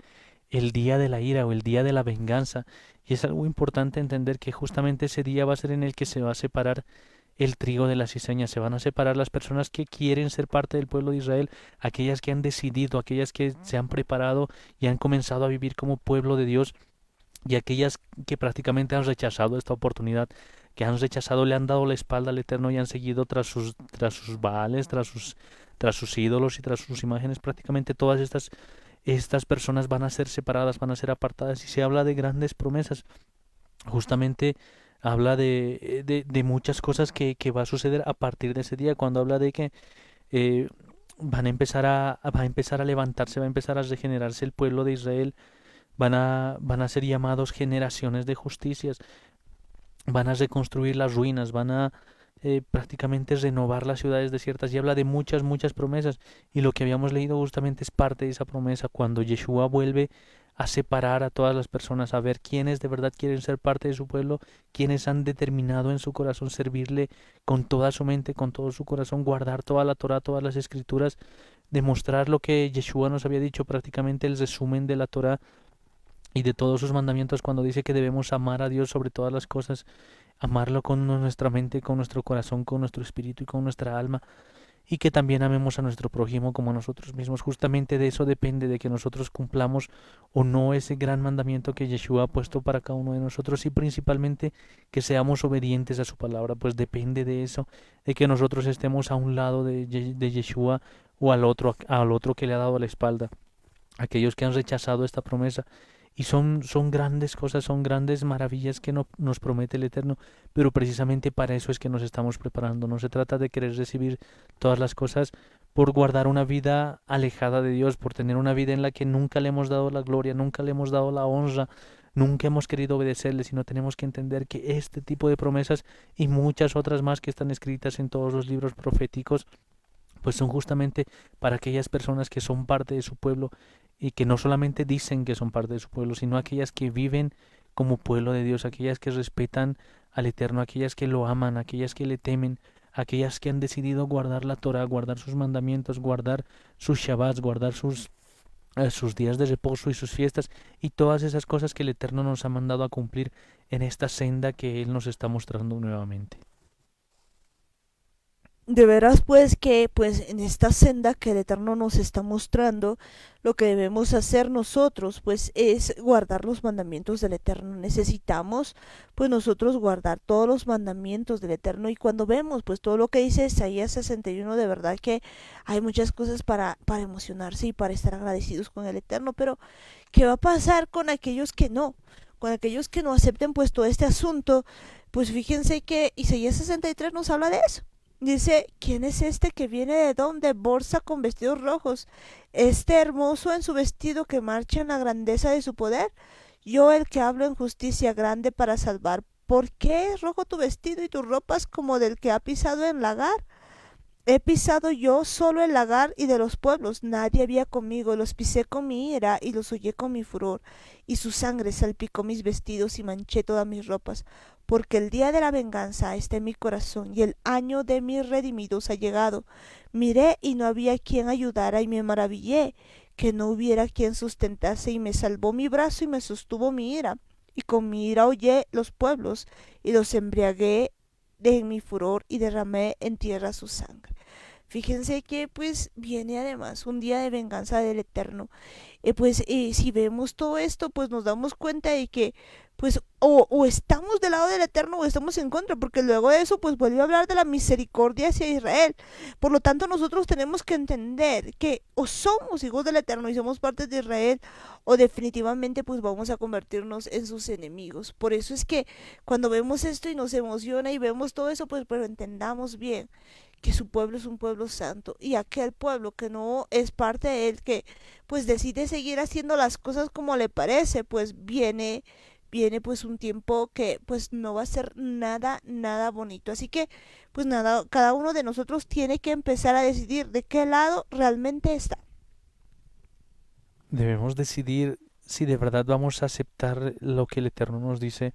el día de la ira o el día de la venganza. Y es algo importante entender que justamente ese día va a ser en el que se va a separar el trigo de la cizaña. Se van a separar las personas que quieren ser parte del pueblo de Israel, aquellas que han decidido, aquellas que se han preparado y han comenzado a vivir como pueblo de Dios, y aquellas que prácticamente han rechazado esta oportunidad, que han rechazado, le han dado la espalda al Eterno y han seguido tras sus baales, tras sus ídolos y tras sus imágenes. Prácticamente todas estas personas van a ser separadas, van a ser apartadas, y se habla de grandes promesas. Justamente habla de muchas cosas que va a suceder a partir de ese día, cuando habla de que va a empezar a levantarse, va a empezar a regenerarse el pueblo de Israel. Van a ser llamados generaciones de justicias, van a reconstruir las ruinas, van a prácticamente renovar las ciudades desiertas, y habla de muchas promesas. Y lo que habíamos leído justamente es parte de esa promesa, cuando Yeshua vuelve a separar a todas las personas, a ver quiénes de verdad quieren ser parte de su pueblo, quienes han determinado en su corazón servirle con toda su mente, con todo su corazón, guardar toda la Torah, todas las escrituras, demostrar lo que Yeshua nos había dicho, prácticamente el resumen de la Torah y de todos sus mandamientos, cuando dice que debemos amar a Dios sobre todas las cosas, amarlo con nuestra mente, con nuestro corazón, con nuestro espíritu y con nuestra alma. y que también amemos a nuestro prójimo como a nosotros mismos. Justamente de eso depende, de que nosotros cumplamos o no ese gran mandamiento que Yeshua ha puesto para cada uno de nosotros, y principalmente que seamos obedientes a su palabra. Pues depende de eso, de que nosotros estemos a un lado de Yeshua o al otro que le ha dado la espalda, aquellos que han rechazado esta promesa. Y son grandes cosas, son grandes maravillas que nos promete el Eterno, pero precisamente para eso es que nos estamos preparando. No se trata de querer recibir todas las cosas por guardar una vida alejada de Dios, por tener una vida en la que nunca le hemos dado la gloria, nunca le hemos dado la honra, nunca hemos querido obedecerle, sino tenemos que entender que este tipo de promesas y muchas otras más que están escritas en todos los libros proféticos, pues son justamente para aquellas personas que son parte de su pueblo, y que no solamente dicen que son parte de su pueblo, sino aquellas que viven como pueblo de Dios, aquellas que respetan al Eterno, aquellas que lo aman, aquellas que le temen, aquellas que han decidido guardar la Torah, guardar sus mandamientos, guardar sus Shabbats, guardar sus días de reposo y sus fiestas, y todas esas cosas que el Eterno nos ha mandado a cumplir en esta senda que Él nos está mostrando nuevamente. De veras pues que pues en esta senda que el Eterno nos está mostrando, lo que debemos hacer nosotros pues es guardar los mandamientos del Eterno. Necesitamos pues nosotros guardar todos los mandamientos del Eterno, y cuando vemos pues todo lo que dice Isaías 61, de verdad que hay muchas cosas para emocionarse y para estar agradecidos con el Eterno. Pero ¿qué va a pasar con aquellos que no? Con aquellos que no acepten pues todo este asunto. Pues fíjense que Isaías 63 nos habla de eso. Dice: ¿quién es este que viene de Edom de bolsa con vestidos rojos? Este hermoso en su vestido, que marcha en la grandeza de su poder. Yo, el que hablo en justicia, grande para salvar. ¿Por qué es rojo tu vestido y tus ropas como del que ha pisado en lagar? He pisado yo solo el lagar y de los pueblos nadie había conmigo. Los pisé con mi ira y los hollé con mi furor, y su sangre salpicó mis vestidos y manché todas mis ropas. Porque el día de la venganza está en mi corazón, y el año de mis redimidos ha llegado. Miré y no había quien ayudara, y me maravillé que no hubiera quien sustentase, y me salvó mi brazo y me sostuvo mi ira. Y con mi ira hollé los pueblos, y los embriagué de mi furor, y derramé en tierra su sangre. Fíjense que pues viene además un día de venganza del Eterno. Si vemos todo esto, pues nos damos cuenta de que pues o estamos del lado del Eterno o estamos en contra, porque luego de eso pues vuelve a hablar de la misericordia hacia Israel. Por lo tanto, nosotros tenemos que entender que o somos hijos del Eterno y somos parte de Israel, o definitivamente pues vamos a convertirnos en sus enemigos. Por eso es que cuando vemos esto y nos emociona y vemos todo eso, pues pero entendamos bien que su pueblo es un pueblo santo, y aquel pueblo que no es parte de él, que pues decide seguir haciendo las cosas como le parece, pues viene pues un tiempo que pues no va a ser nada bonito. Así que pues nada, cada uno de nosotros tiene que empezar a decidir de qué lado realmente está. Debemos decidir si de verdad vamos a aceptar lo que el Eterno nos dice.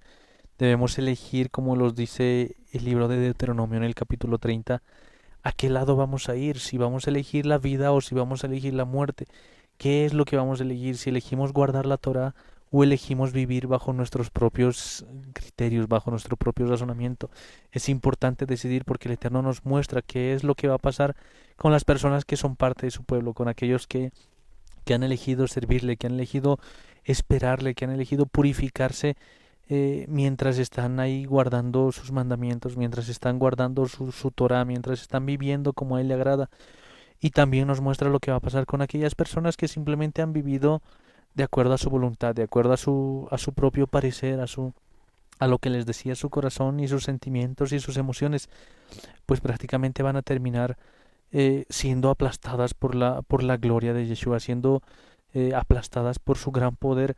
Debemos elegir, como los dice el libro de Deuteronomio en el capítulo 30, a qué lado vamos a ir, si vamos a elegir la vida o si vamos a elegir la muerte. ¿Qué es lo que vamos a elegir? Si elegimos guardar la Torah o elegimos vivir bajo nuestros propios criterios, bajo nuestro propio razonamiento. Es importante decidir, porque el Eterno nos muestra qué es lo que va a pasar con las personas que son parte de su pueblo, con aquellos que han elegido servirle, que han elegido esperarle, que han elegido purificarse mientras están ahí guardando sus mandamientos, mientras están guardando su Torah, mientras están viviendo como a Él le agrada. Y también nos muestra lo que va a pasar con aquellas personas que simplemente han vivido de acuerdo a su voluntad, de acuerdo a su propio parecer, a lo que les decía su corazón y sus sentimientos y sus emociones. Pues prácticamente van a terminar siendo aplastadas por la gloria de Yeshua, siendo aplastadas por su gran poder,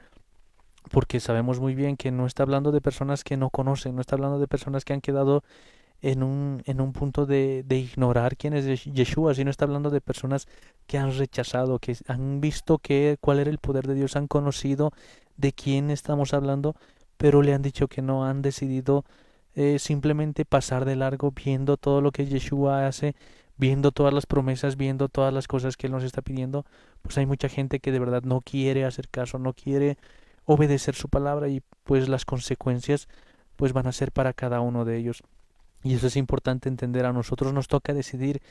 porque sabemos muy bien que no está hablando de personas que no conocen, no está hablando de personas que han quedado en un punto de ignorar quién es Yeshua, sino está hablando de personas que han rechazado, que han visto cuál era el poder de Dios, han conocido de quién estamos hablando, pero le han dicho que no, han decidido simplemente pasar de largo, viendo todo lo que Yeshua hace, viendo todas las promesas, viendo todas las cosas que Él nos está pidiendo. Pues hay mucha gente que de verdad no quiere hacer caso, no quiere obedecer su palabra, y pues las consecuencias pues van a ser para cada uno de ellos. Y eso es importante entender. A nosotros nos toca decidir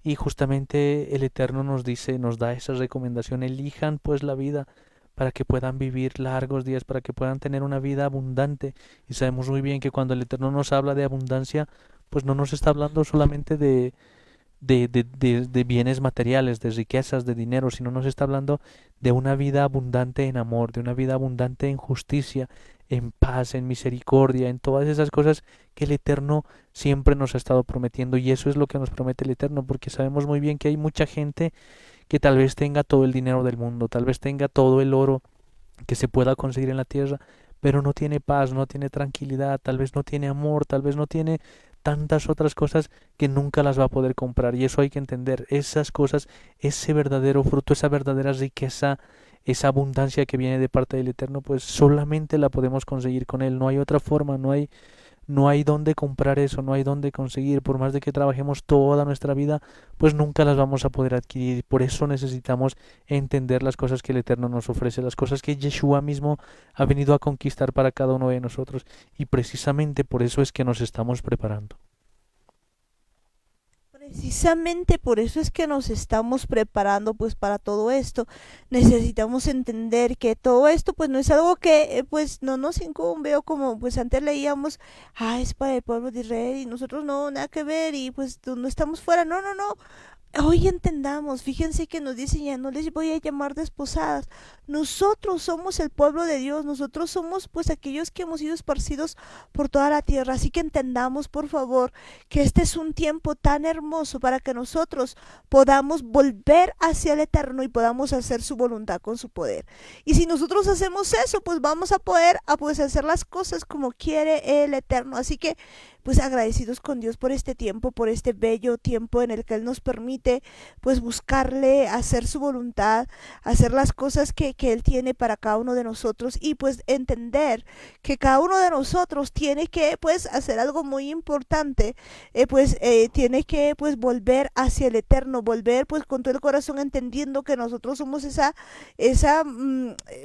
Y justamente el Eterno nos dice, nos da esa recomendación: elijan pues la vida para que puedan vivir largos días, para que puedan tener una vida abundante. Y sabemos muy bien que cuando el Eterno nos habla de abundancia, pues no nos está hablando solamente de bienes materiales, de riquezas, de dinero, sino nos está hablando de una vida abundante en amor, de una vida abundante en justicia, en paz, en misericordia, en todas esas cosas que el Eterno siempre nos ha estado prometiendo. Y eso es lo que nos promete el Eterno, porque sabemos muy bien que hay mucha gente que tal vez tenga todo el dinero del mundo, tal vez tenga todo el oro que se pueda conseguir en la tierra, pero no tiene paz, no tiene tranquilidad, tal vez no tiene amor, tal vez no tiene tantas otras cosas que nunca las va a poder comprar. Y eso hay que entender: esas cosas, ese verdadero fruto, esa verdadera riqueza, esa abundancia que viene de parte del Eterno, pues solamente la podemos conseguir con Él. No hay otra forma, no hay dónde comprar eso, no hay dónde conseguir. Por más de que trabajemos toda nuestra vida, pues nunca las vamos a poder adquirir. Por eso necesitamos entender las cosas que el Eterno nos ofrece, las cosas que Yeshua mismo ha venido a conquistar para cada uno de nosotros. Y precisamente por eso es que nos estamos preparando. Precisamente por eso es que nos estamos preparando pues para todo esto. Necesitamos entender que todo esto pues no es algo que pues no nos incumbe, o como pues antes leíamos, es para el pueblo de Israel y nosotros no, nada que ver, y pues no estamos fuera. No, no, no. Hoy entendamos, fíjense que nos dice: ya no les voy a llamar desposadas. Nosotros somos el pueblo de Dios, nosotros somos pues aquellos que hemos sido esparcidos por toda la tierra. Así que entendamos, por favor, que este es un tiempo tan hermoso para que nosotros podamos volver hacia el Eterno y podamos hacer su voluntad con su poder. Y si nosotros hacemos eso, pues vamos a poder pues hacer las cosas como quiere el Eterno. Así que pues agradecidos con Dios por este tiempo, por este bello tiempo en el que Él nos permite pues buscarle, hacer su voluntad, hacer las cosas que Él tiene para cada uno de nosotros, y pues entender que cada uno de nosotros tiene que pues hacer algo muy importante, tiene que pues volver hacia el Eterno, volver pues con todo el corazón, entendiendo que nosotros somos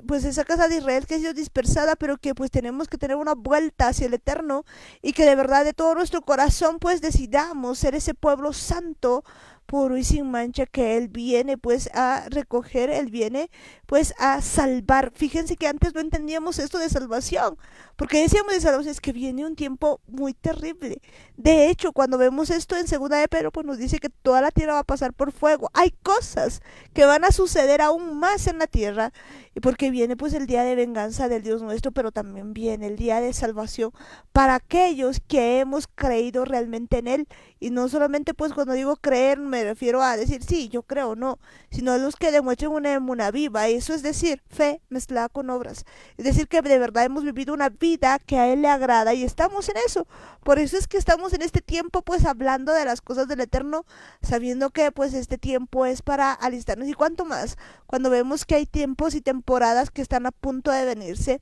pues esa casa de Israel que ha sido dispersada, pero que pues tenemos que tener una vuelta hacia el Eterno, y que de verdad de todo nuestro corazón pues decidamos ser ese pueblo santo, puro y sin mancha, que Él viene pues a recoger, Él viene pues a salvar. Fíjense que antes no entendíamos esto de salvación, porque decíamos de salvación es que viene un tiempo muy terrible. De hecho, cuando vemos esto en segunda de Pedro, pues nos dice que toda la tierra va a pasar por fuego. Hay cosas que van a suceder aún más en la tierra, y porque viene pues el día de venganza del Dios nuestro, pero también viene el día de salvación para aquellos que hemos creído realmente en Él. Y no solamente pues cuando digo creer me refiero a decir sí, yo creo, no, sino a los que demuestren una emuna viva. Eso es decir, fe mezclada con obras. Es decir, que de verdad hemos vivido una vida que a Él le agrada, y estamos en eso. Por eso es que estamos en este tiempo pues hablando de las cosas del Eterno, sabiendo que pues este tiempo es para alistarnos. Y cuanto más cuando vemos que hay tiempos y temporadas que están a punto de venirse,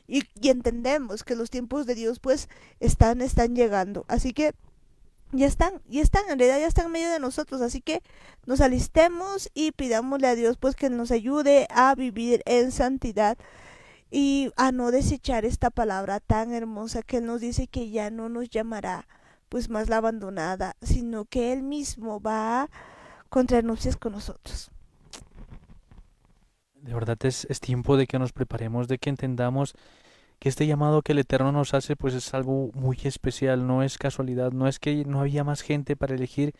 y entendemos que los tiempos de Dios pues están llegando. Así que en realidad ya están en medio de nosotros. Así que nos alistemos y pidámosle a Dios pues que nos ayude a vivir en santidad y a no desechar esta palabra tan hermosa que Él nos dice que ya no nos llamará pues más la abandonada, sino que Él mismo va a contraer nupcias con nosotros. De verdad es tiempo de que nos preparemos, de que entendamos que este llamado que el Eterno nos hace pues es algo muy especial, no es casualidad, no es que no había más gente para elegir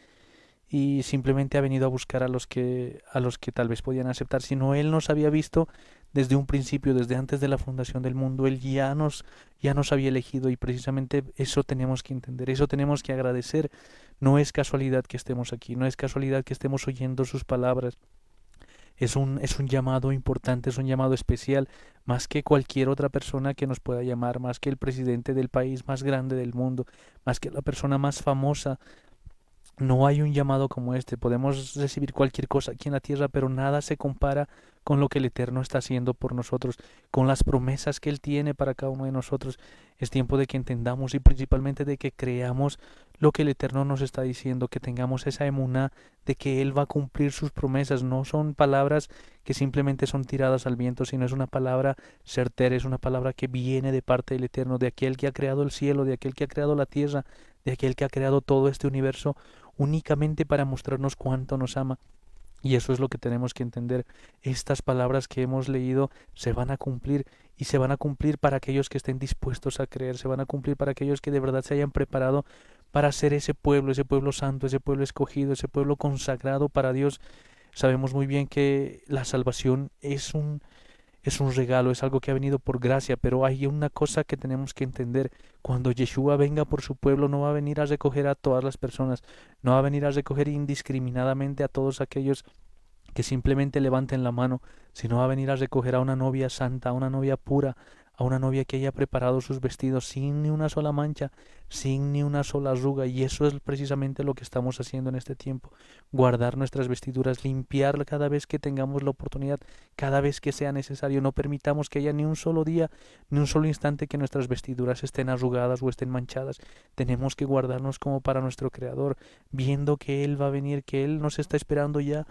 y simplemente ha venido a buscar a los que tal vez podían aceptar, sino Él nos había visto desde un principio, desde antes de la fundación del mundo. Él ya nos había elegido, y precisamente eso tenemos que entender, eso tenemos que agradecer. No es casualidad que estemos aquí, no es casualidad que estemos oyendo sus palabras. Es un llamado importante, es un llamado especial, más que cualquier otra persona que nos pueda llamar, más que el presidente del país más grande del mundo, más que la persona más famosa. No hay un llamado como este. Podemos recibir cualquier cosa aquí en la tierra, pero nada se compara con lo que el Eterno está haciendo por nosotros, con las promesas que Él tiene para cada uno de nosotros. Es tiempo de que entendamos y principalmente de que creamos lo que el Eterno nos está diciendo, que tengamos esa emuná de que Él va a cumplir sus promesas. No son palabras que simplemente son tiradas al viento, sino es una palabra certera, es una palabra que viene de parte del Eterno, de aquel que ha creado el cielo, de aquel que ha creado la tierra, de aquel que ha creado todo este universo únicamente para mostrarnos cuánto nos ama. Y eso es lo que tenemos que entender. Estas palabras que hemos leído se van a cumplir, y se van a cumplir para aquellos que estén dispuestos a creer, se van a cumplir para aquellos que de verdad se hayan preparado para ser ese pueblo santo, ese pueblo escogido, ese pueblo consagrado para Dios. Sabemos muy bien que la salvación es un regalo, es algo que ha venido por gracia, pero hay una cosa que tenemos que entender: cuando Yeshua venga por su pueblo, no va a venir a recoger a todas las personas, no va a venir a recoger indiscriminadamente a todos aquellos que simplemente levanten la mano, sino va a venir a recoger a una novia santa, a una novia pura, a una novia que haya preparado sus vestidos sin ni una sola mancha, sin ni una sola arruga. Y eso es precisamente lo que estamos haciendo en este tiempo: guardar nuestras vestiduras, limpiar cada vez que tengamos la oportunidad, cada vez que sea necesario. No permitamos que haya ni un solo día, ni un solo instante que nuestras vestiduras estén arrugadas o estén manchadas. Tenemos que guardarnos como para nuestro Creador, viendo que Él va a venir, que Él nos está esperando ya.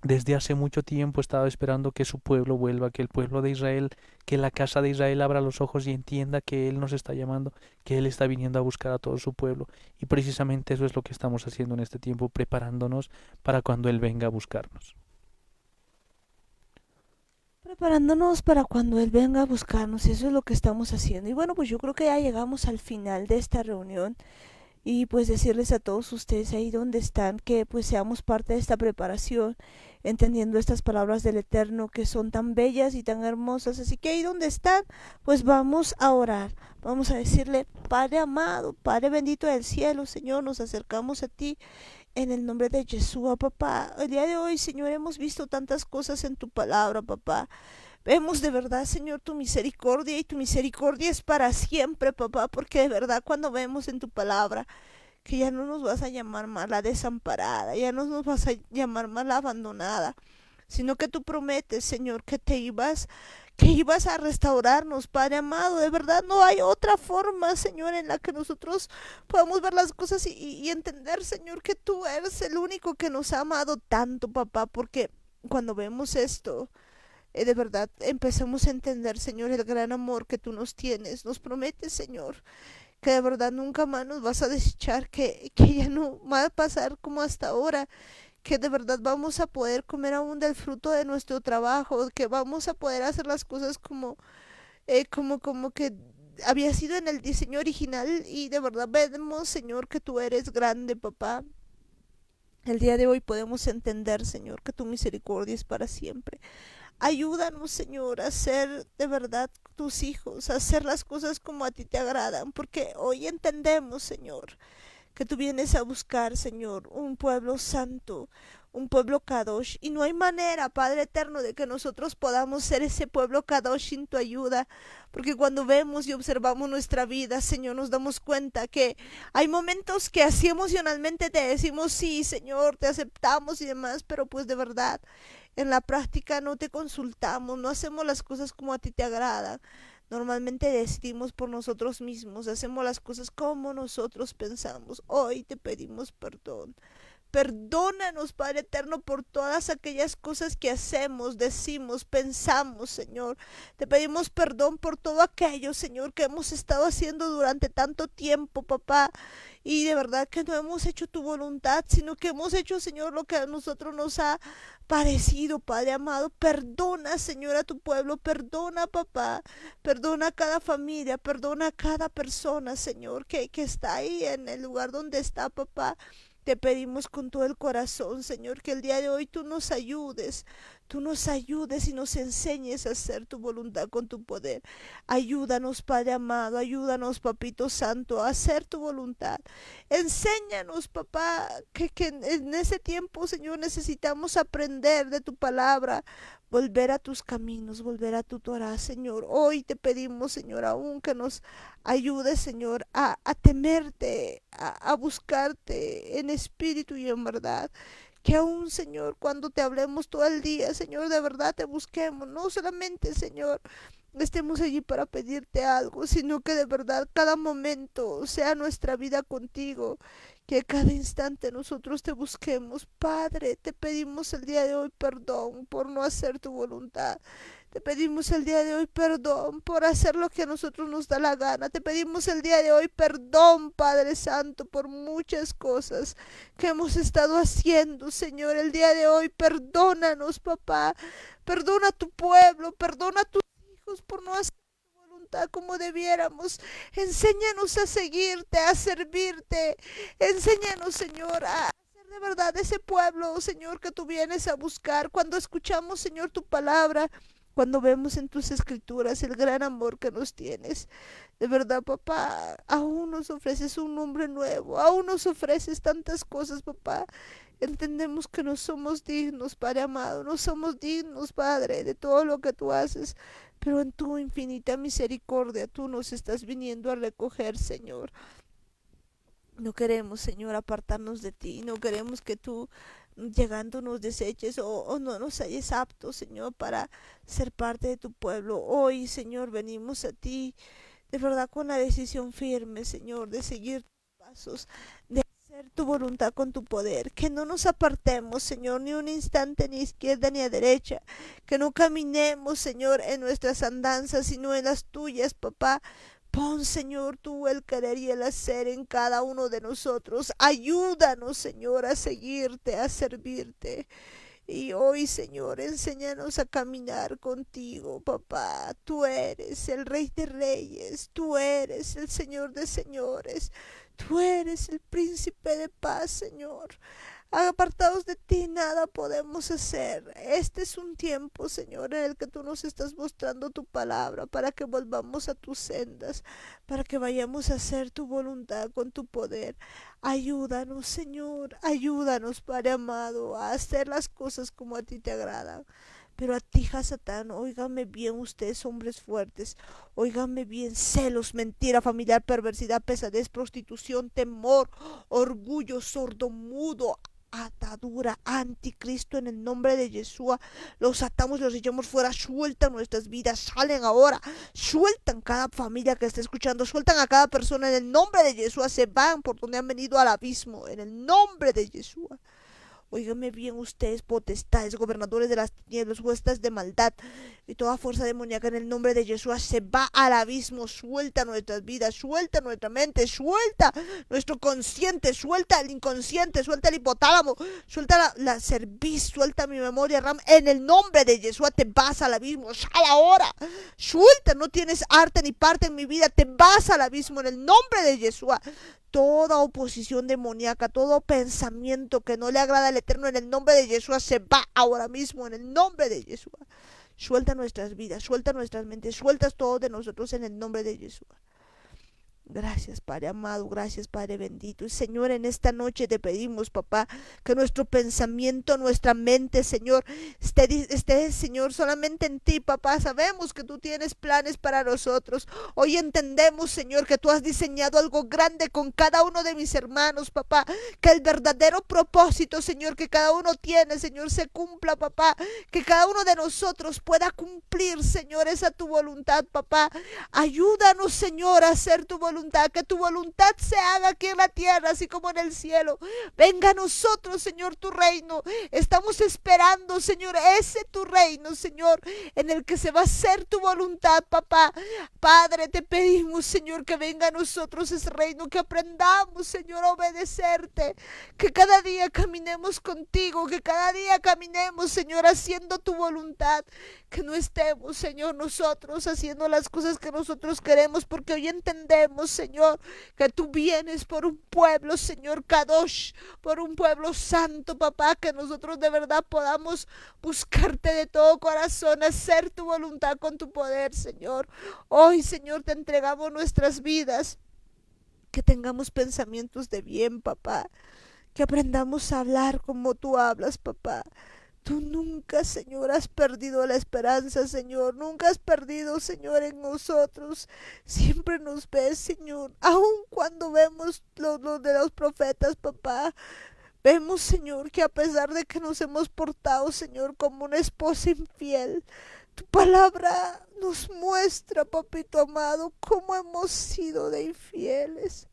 Desde hace mucho tiempo estaba esperando que su pueblo vuelva, que el pueblo de Israel, que la casa de Israel abra los ojos y entienda que Él nos está llamando, que Él está viniendo a buscar a todo su pueblo. Y precisamente eso es lo que estamos haciendo en este tiempo, preparándonos para cuando Él venga a buscarnos. Preparándonos para cuando Él venga a buscarnos, eso es lo que estamos haciendo. Y bueno, pues yo creo que ya llegamos al final de esta reunión. Y pues decirles a todos ustedes ahí donde están que pues seamos parte de esta preparación, entendiendo estas palabras del Eterno que son tan bellas y tan hermosas. Así que ahí donde están, pues vamos a orar, vamos a decirle: Padre amado, Padre bendito del cielo, Señor, nos acercamos a ti en el nombre de Yeshua, papá. El día de hoy, Señor, hemos visto tantas cosas en tu palabra, papá. Vemos de verdad, Señor, tu misericordia, y tu misericordia es para siempre, papá, porque de verdad cuando vemos en tu palabra que ya no nos vas a llamar más la desamparada, ya no nos vas a llamar más la abandonada, sino que tú prometes, Señor, que ibas a restaurarnos, Padre amado. De verdad no hay otra forma, Señor, en la que nosotros podamos ver las cosas y entender, Señor, que tú eres el único que nos ha amado tanto, papá, porque cuando vemos esto, de verdad empezamos a entender, Señor, el gran amor que tú nos tienes. Nos prometes, Señor, que de verdad nunca más nos vas a desechar, que ya no va a pasar como hasta ahora, que de verdad vamos a poder comer aún del fruto de nuestro trabajo, que vamos a poder hacer las cosas como que había sido en el diseño original. Y de verdad vemos, Señor, que tú eres grande, papá. El día de hoy podemos entender, Señor, que tu misericordia es para siempre. Ayúdanos, Señor, a ser de verdad tus hijos, a hacer las cosas como a ti te agradan, porque hoy entendemos, Señor, que tú vienes a buscar, Señor, un pueblo santo, un pueblo Kadosh, y no hay manera, Padre eterno, de que nosotros podamos ser ese pueblo Kadosh sin tu ayuda, porque cuando vemos y observamos nuestra vida, Señor, nos damos cuenta que hay momentos que así emocionalmente te decimos: sí, Señor, te aceptamos y demás, pero pues de verdad en la práctica no te consultamos, no hacemos las cosas como a ti te agradan. Normalmente decidimos por nosotros mismos, hacemos las cosas como nosotros pensamos. Hoy te pedimos perdón. Perdónanos, Padre eterno, por todas aquellas cosas que hacemos, decimos, pensamos, Señor. Te pedimos perdón por todo aquello, Señor, que hemos estado haciendo durante tanto tiempo, papá. Y de verdad que no hemos hecho tu voluntad, sino que hemos hecho, Señor, lo que a nosotros nos ha parecido, Padre amado. Perdona, Señor, a tu pueblo, perdona, papá, perdona a cada familia, perdona a cada persona, Señor, que está ahí en el lugar donde está, papá. Te pedimos con todo el corazón, Señor, que el día de hoy tú nos ayudes y nos enseñes a hacer tu voluntad con tu poder. Ayúdanos, Padre amado, ayúdanos, Papito Santo, a hacer tu voluntad. Enséñanos, papá, que en ese tiempo, Señor, necesitamos aprender de tu palabra, volver a tus caminos, volver a tu Torah, Señor. Hoy te pedimos, Señor, aún que nos ayudes, Señor, a temerte, a buscarte en espíritu y en verdad. Que aún, Señor, cuando te hablemos todo el día, Señor, de verdad te busquemos. No solamente, Señor, estemos allí para pedirte algo, sino que de verdad cada momento sea nuestra vida contigo, que cada instante nosotros te busquemos. Padre, te pedimos el día de hoy perdón por no hacer tu voluntad. Te pedimos el día de hoy perdón por hacer lo que a nosotros nos da la gana. Te pedimos el día de hoy perdón, Padre Santo, por muchas cosas que hemos estado haciendo, Señor. El día de hoy perdónanos, papá. Perdona a tu pueblo, perdona a tus hijos por no hacer tu voluntad como debiéramos. Enséñanos a seguirte, a servirte. Enséñanos, Señor, a ser de verdad ese pueblo, Señor, que tú vienes a buscar. Cuando escuchamos, Señor, tu palabra, cuando vemos en tus escrituras el gran amor que nos tienes. De verdad, papá, aún nos ofreces un nombre nuevo, aún nos ofreces tantas cosas, papá. Entendemos que no somos dignos, Padre amado, no somos dignos, Padre, de todo lo que tú haces, pero en tu infinita misericordia tú nos estás viniendo a recoger, Señor. No queremos, Señor, apartarnos de ti, no queremos que tú llegando nos deseches o no nos halles aptos, Señor, para ser parte de tu pueblo. Hoy, Señor, venimos a ti, de verdad, con la decisión firme, Señor, de seguir tus pasos, de hacer tu voluntad con tu poder, que no nos apartemos, Señor, ni un instante, ni a izquierda ni a derecha, que no caminemos, Señor, en nuestras andanzas, sino en las tuyas, papá. Pon, Señor, tú el querer y el hacer en cada uno de nosotros. Ayúdanos, Señor, a seguirte, a servirte. Y hoy, Señor, enséñanos a caminar contigo, papá. Tú eres el Rey de Reyes, tú eres el Señor de Señores, tú eres el Príncipe de Paz, Señor. Apartados de ti nada podemos hacer. Este es un tiempo, Señor, en el que tú nos estás mostrando tu palabra para que volvamos a tus sendas, para que vayamos a hacer tu voluntad con tu poder. Ayúdanos, Señor, ayúdanos, Padre amado, a hacer las cosas como a ti te agradan. Pero a ti, Hasatán, óigame bien ustedes, hombres fuertes, óigame bien, celos, mentira familiar, perversidad, pesadez, prostitución, temor, orgullo, sordomudo, atadura, anticristo, en el nombre de Yeshua, los atamos, los echamos fuera, sueltan nuestras vidas, salen ahora, sueltan cada familia que está escuchando, sueltan a cada persona en el nombre de Yeshua, se van por donde han venido al abismo, en el nombre de Yeshua. Óigame bien ustedes, potestades, gobernadores de las tinieblas, huestes de maldad y toda fuerza demoníaca, en el nombre de Jesús, se va al abismo. Suelta nuestras vidas, suelta nuestra mente, suelta nuestro consciente, suelta el inconsciente, suelta el hipotálamo, suelta la cerviz, suelta mi memoria RAM. En el nombre de Jesús te vas al abismo, sal ahora, suelta, no tienes arte ni parte en mi vida, te vas al abismo en el nombre de Jesús. Toda oposición demoníaca, todo pensamiento que no le agrada al Eterno, en el nombre de Yeshua se va ahora mismo, en el nombre de Yeshua. Suelta nuestras vidas, suelta nuestras mentes, sueltas todo de nosotros en el nombre de Yeshua. Gracias, Padre amado, gracias, Padre bendito. Y Señor, en esta noche te pedimos, papá, que nuestro pensamiento, nuestra mente, Señor, esté, Señor, solamente en ti, papá. Sabemos que tú tienes planes para nosotros. Hoy entendemos, Señor, que tú has diseñado algo grande con cada uno de mis hermanos, papá. Que el verdadero propósito, Señor, que cada uno tiene, Señor, se cumpla, papá. Que cada uno de nosotros pueda cumplir, Señor, esa tu voluntad, papá. Ayúdanos, Señor, a hacer tu voluntad, que tu voluntad se haga aquí en la tierra, así como en el cielo. Venga a nosotros, Señor, tu reino. Estamos esperando, Señor, ese tu reino, Señor, en el que se va a hacer tu voluntad, papá. Padre, te pedimos, Señor, que venga a nosotros ese reino, que aprendamos, Señor, a obedecerte, que cada día caminemos contigo, que cada día caminemos, Señor, haciendo tu voluntad, que no estemos, Señor, nosotros haciendo las cosas que nosotros queremos, porque hoy entendemos, Señor, que tú vienes por un pueblo, Señor Kadosh, por un pueblo santo, papá, que nosotros de verdad podamos buscarte de todo corazón, hacer tu voluntad con tu poder, Señor. Hoy, Señor, te entregamos nuestras vidas, que tengamos pensamientos de bien, papá, que aprendamos a hablar como tú hablas, papá. Tú nunca, Señor, has perdido la esperanza, Señor. Nunca has perdido, Señor, en nosotros. Siempre nos ves, Señor. Aun cuando vemos lo de los profetas, papá. Vemos, Señor, que a pesar de que nos hemos portado, Señor, como una esposa infiel, Tu palabra nos muestra, papito amado, cómo hemos sido de infieles.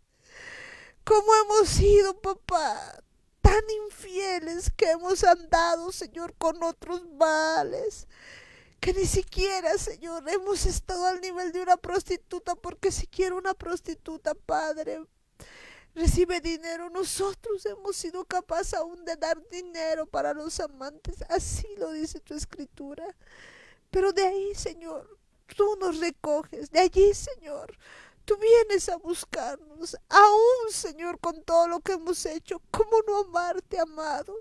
Cómo hemos sido, papá, tan infieles que hemos andado, Señor, con otros males. Que ni siquiera, Señor, hemos estado al nivel de una prostituta, porque siquiera una prostituta, Padre, recibe dinero. Nosotros hemos sido capaces aún de dar dinero para los amantes. Así lo dice tu escritura. Pero de ahí, Señor, tú nos recoges. De allí, Señor, tú vienes a buscarnos. Aún, Señor, con todo lo que hemos hecho. ¿Cómo no amarte, amado?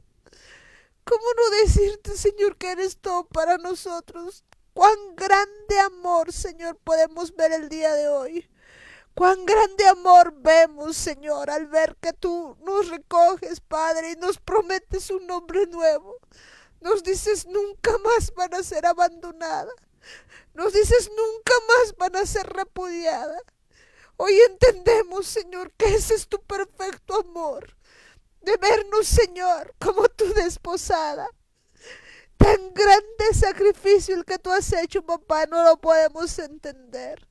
¿Cómo no decirte, Señor, que eres todo para nosotros? Cuán grande amor, Señor, podemos ver el día de hoy. Cuán grande amor vemos, Señor, al ver que tú nos recoges, Padre, y nos prometes un nombre nuevo. Nos dices nunca más van a ser abandonadas. Nos dices nunca más van a ser repudiadas. Hoy entendemos, Señor, que ese es tu perfecto amor. De vernos, Señor, como tu desposada. Tan grande sacrificio el que tú has hecho, papá, no lo podemos entender.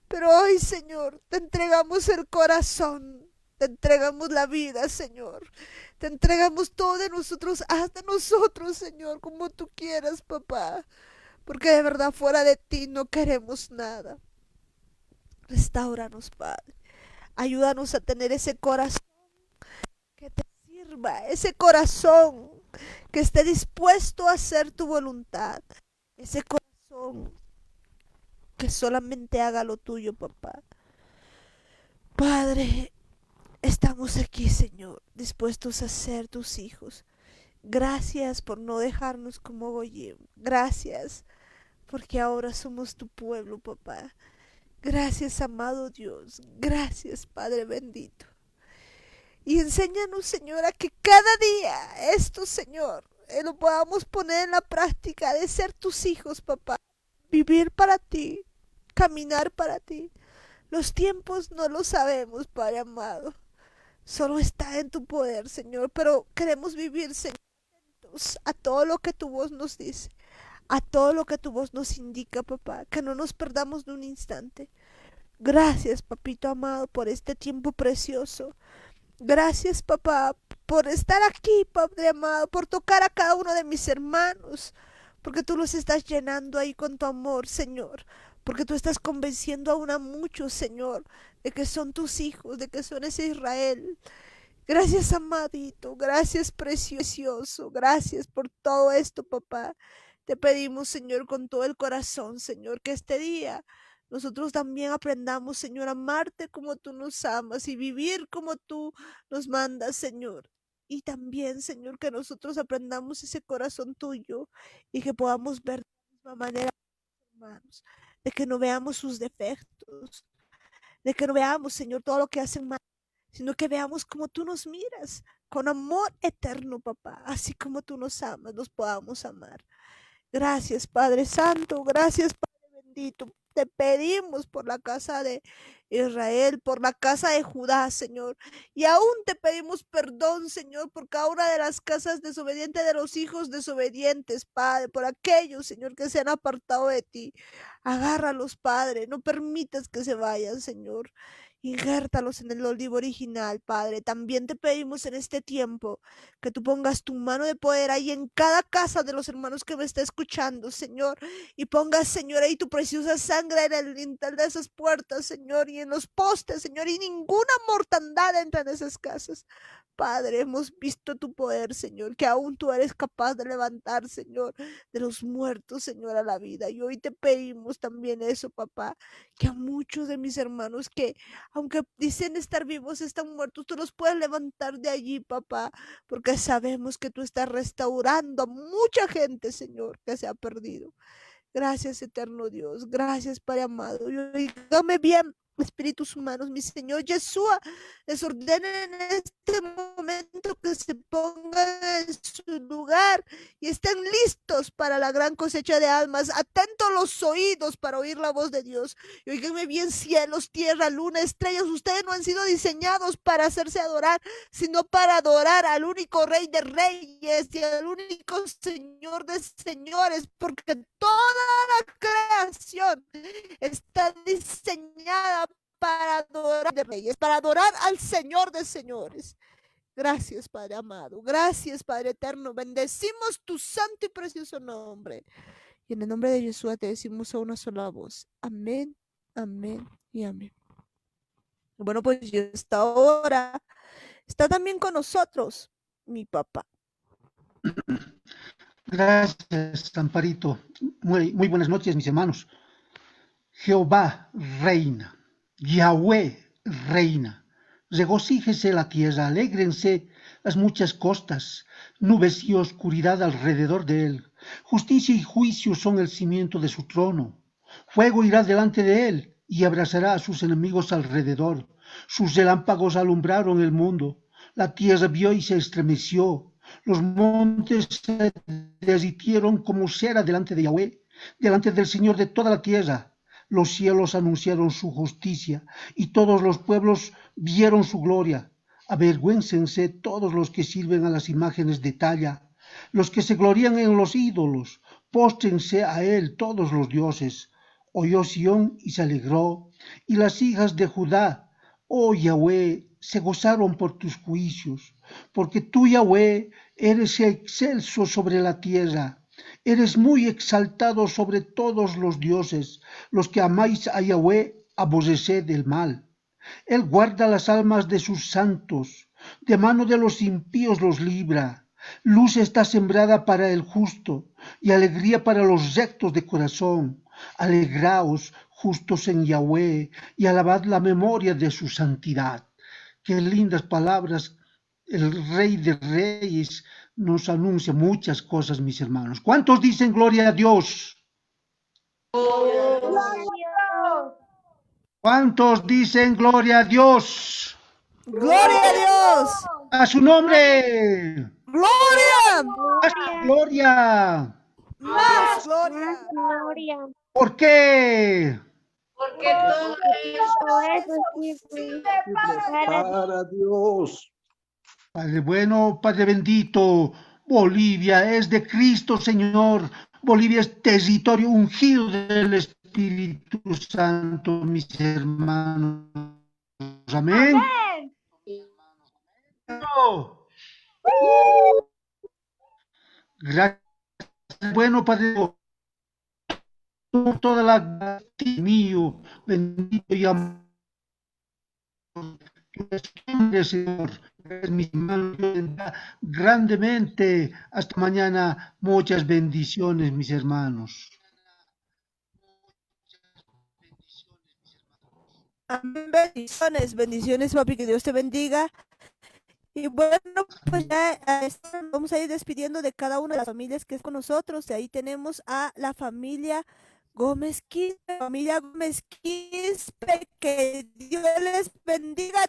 Pero hoy, Señor, te entregamos el corazón, te entregamos la vida, Señor. Te entregamos todo de nosotros, haz de nosotros, Señor, como tú quieras, papá. Porque de verdad fuera de ti no queremos nada. Restáuranos, Padre. Ayúdanos a tener ese corazón que te sirva, ese corazón que esté dispuesto a hacer tu voluntad, ese corazón que solamente haga lo tuyo, papá. Padre, estamos aquí, Señor, dispuestos a ser tus hijos. Gracias por no dejarnos como Goyim. Gracias porque ahora somos tu pueblo, papá. Gracias, amado Dios. Gracias, Padre bendito. Y enséñanos, Señor, a que cada día esto, Señor, lo podamos poner en la práctica de ser tus hijos, papá. Vivir para ti, caminar para ti. Los tiempos no los sabemos, Padre amado. Solo está en tu poder, Señor. Pero queremos vivir, Señor, atentos a todo lo que tu voz nos dice. A todo lo que tu voz nos indica, papá. Que no nos perdamos de un instante. Gracias, papito amado, por este tiempo precioso. Gracias, papá, por estar aquí, Padre amado, por tocar a cada uno de mis hermanos, porque tú los estás llenando ahí con tu amor, Señor, porque tú estás convenciendo aún a muchos, Señor, de que son tus hijos, de que son ese Israel. Gracias, amadito, gracias, precioso, gracias por todo esto, papá. Te pedimos, Señor, con todo el corazón, Señor, que este día nosotros también aprendamos, Señor, a amarte como tú nos amas y vivir como tú nos mandas, Señor. Y también, Señor, que nosotros aprendamos ese corazón tuyo y que podamos ver de la misma manera, hermanos, de que no veamos sus defectos, de que no veamos, Señor, todo lo que hacen mal, sino que veamos como tú nos miras, con amor eterno, papá, así como tú nos amas, nos podamos amar. Gracias, Padre Santo, gracias, Padre bendito. Te pedimos por la casa de Israel, por la casa de Judá, Señor. Y aún te pedimos perdón, Señor, por cada una de las casas desobedientes de los hijos desobedientes, Padre, por aquellos, Señor, que se han apartado de ti. Agárralos, Padre, no permitas que se vayan, Señor. Injértalos en el olivo original, Padre. También te pedimos en este tiempo que tú pongas tu mano de poder ahí en cada casa de los hermanos que me está escuchando, Señor. Y pongas, Señor, ahí tu preciosa sangre en el lintel de esas puertas, Señor, y en los postes, Señor. Y ninguna mortandad entra en esas casas. Padre, hemos visto tu poder, Señor, que aún tú eres capaz de levantar, Señor, de los muertos, Señor, a la vida. Y hoy te pedimos también eso, papá, que a muchos de mis hermanos que aunque dicen estar vivos, están muertos, tú los puedes levantar de allí, papá, porque sabemos que tú estás restaurando a mucha gente, Señor, que se ha perdido. Gracias, eterno Dios. Gracias, Padre amado. Y oígame bien, espíritus humanos, mi Señor Yeshua, les ordena en este momento que pues se pongan en su lugar y estén listos para la gran cosecha de almas. Atentos los oídos para oír la voz de Dios. Y oíganme bien, cielos, tierra, luna, estrellas. Ustedes no han sido diseñados para hacerse adorar, sino para adorar al único Rey de Reyes y al único Señor de Señores, porque toda la creación está diseñada para adorar de Reyes, para adorar al Señor de Señores. Gracias, Padre amado. Gracias, Padre eterno. Bendecimos tu santo y precioso nombre. Y en el nombre de Jesús te decimos a una sola voz. Amén, amén y amén. Bueno, pues ya esta hora está también con nosotros mi papá. Gracias, Amparito. Muy buenas noches, mis hermanos. Jehová reina, Yahweh reina. Regocíjese la tierra, alégrense las muchas costas, nubes y oscuridad alrededor de él. Justicia y juicio son el cimiento de su trono. Fuego irá delante de él y abrazará a sus enemigos alrededor. Sus relámpagos alumbraron el mundo. La tierra vio y se estremeció. Los montes se derritieron como cera delante de Yahweh, delante del Señor de toda la tierra. Los cielos anunciaron su justicia y todos los pueblos vieron su gloria. Avergüéncense todos los que sirven a las imágenes de talla, los que se glorían en los ídolos. Póstrense a él todos los dioses. Oyó Sión y se alegró, y las hijas de Judá, oh Yahweh, se gozaron por tus juicios, porque tú, Yahweh, eres excelso sobre la tierra. Eres muy exaltado sobre todos los dioses. Los que amáis a Yahweh, aborreced el mal. Él guarda las almas de sus santos, de mano de los impíos los libra. Luz está sembrada para el justo, y alegría para los rectos de corazón. Alegraos, justos en Yahweh, y alabad la memoria de su santidad. Qué lindas palabras. El Rey de Reyes nos anuncia muchas cosas, mis hermanos. ¿Cuántos dicen gloria a Dios? ¿Cuántos dicen gloria a Dios? ¡Gloria a Dios! ¡A su nombre! ¡Gloria! ¡Más gloria! ¡Más gloria! Gloria. ¿Por qué? Porque todo Eso es sí, posible Para Dios. Padre bueno, Padre bendito, Bolivia es de Cristo, Señor. Bolivia es territorio ungido del Espíritu Santo, mis hermanos. Amén. No. Gracias, bueno, Padre. Toda la mío, bendito y amor. Señor, mi hermano, grandemente. Hasta mañana. Muchas bendiciones, mis hermanos. Amén. Bendiciones, bendiciones, papi, que Dios te bendiga. Y bueno, pues ya vamos a ir despidiendo de cada una de las familias que es con nosotros. De ahí tenemos a la familia Gómez Quispe, familia Gómez Quispe, que Dios les bendiga.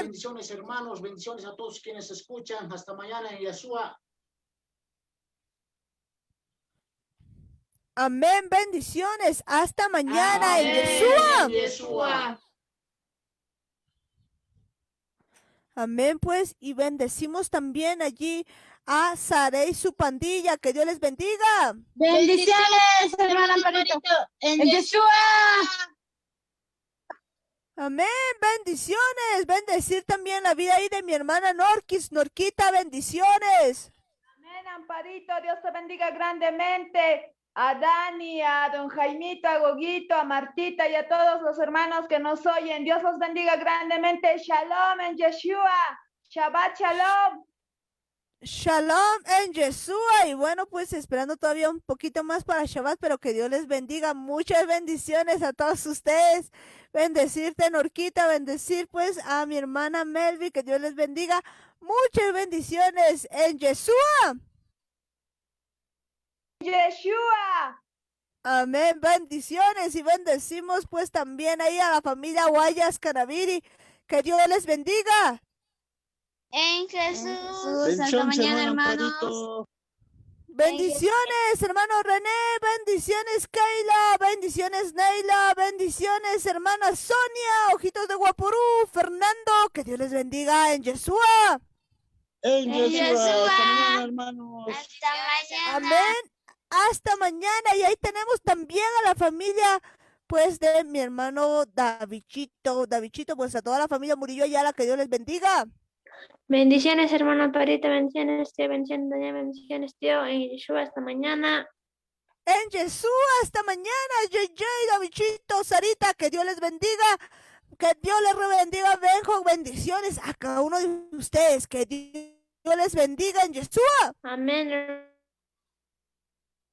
Bendiciones, hermanos, bendiciones a todos quienes escuchan. Hasta mañana en Yeshua. Amén, bendiciones. Hasta mañana Amén, en Yeshua. Yeshua. Amén, pues, y bendecimos también allí a Sara y su pandilla. Que Dios les bendiga. Bendiciones, hermano Amparito. En Yeshua. Amén, bendiciones. Bendecir también la vida ahí de mi hermana Norquis. Norquita, bendiciones. Amén, Amparito, Dios te bendiga grandemente. A Dani, a don Jaimito, a Goguito, a Martita y a todos los hermanos que nos oyen. Dios los bendiga grandemente. Shalom en Yeshua. Shabbat Shalom. Shalom en Yeshua. Y bueno, pues esperando todavía un poquito más para Shabbat, pero que Dios les bendiga. Muchas bendiciones a todos ustedes. Bendecirte, Norquita, bendecir pues a mi hermana Melvi, que Dios les bendiga. Muchas bendiciones en Yeshua. Yeshua. Amén, bendiciones y bendecimos pues también ahí a la familia Guayas Canaviri. Que Dios les bendiga. En Jesús. Hasta Bendiciones, mañana, hermano hermanos. Amparito. Bendiciones, hermano René, bendiciones Keila, bendiciones Neila, bendiciones hermana Sonia, ojitos de Guapurú, Fernando, que Dios les bendiga en Yeshua. En En Yeshua. Yeshua. Hasta mañana, hermanos. Hasta mañana. Amén. Hasta mañana. Y ahí tenemos también a la familia, pues, de mi hermano Davichito. Davichito, pues a toda la familia Murillo Ayala, que Dios les bendiga. Bendiciones, hermano Parito, bendiciones, tío, bendiciones, Daniel, bendiciones, tío, en Yeshua, hasta mañana. En Yeshua, hasta mañana. JJ, Davichito, Sarita, que Dios les bendiga. Que Dios les bendiga. Benjo, bendiciones a cada uno de ustedes. Que Dios les bendiga en Yeshua. Amén,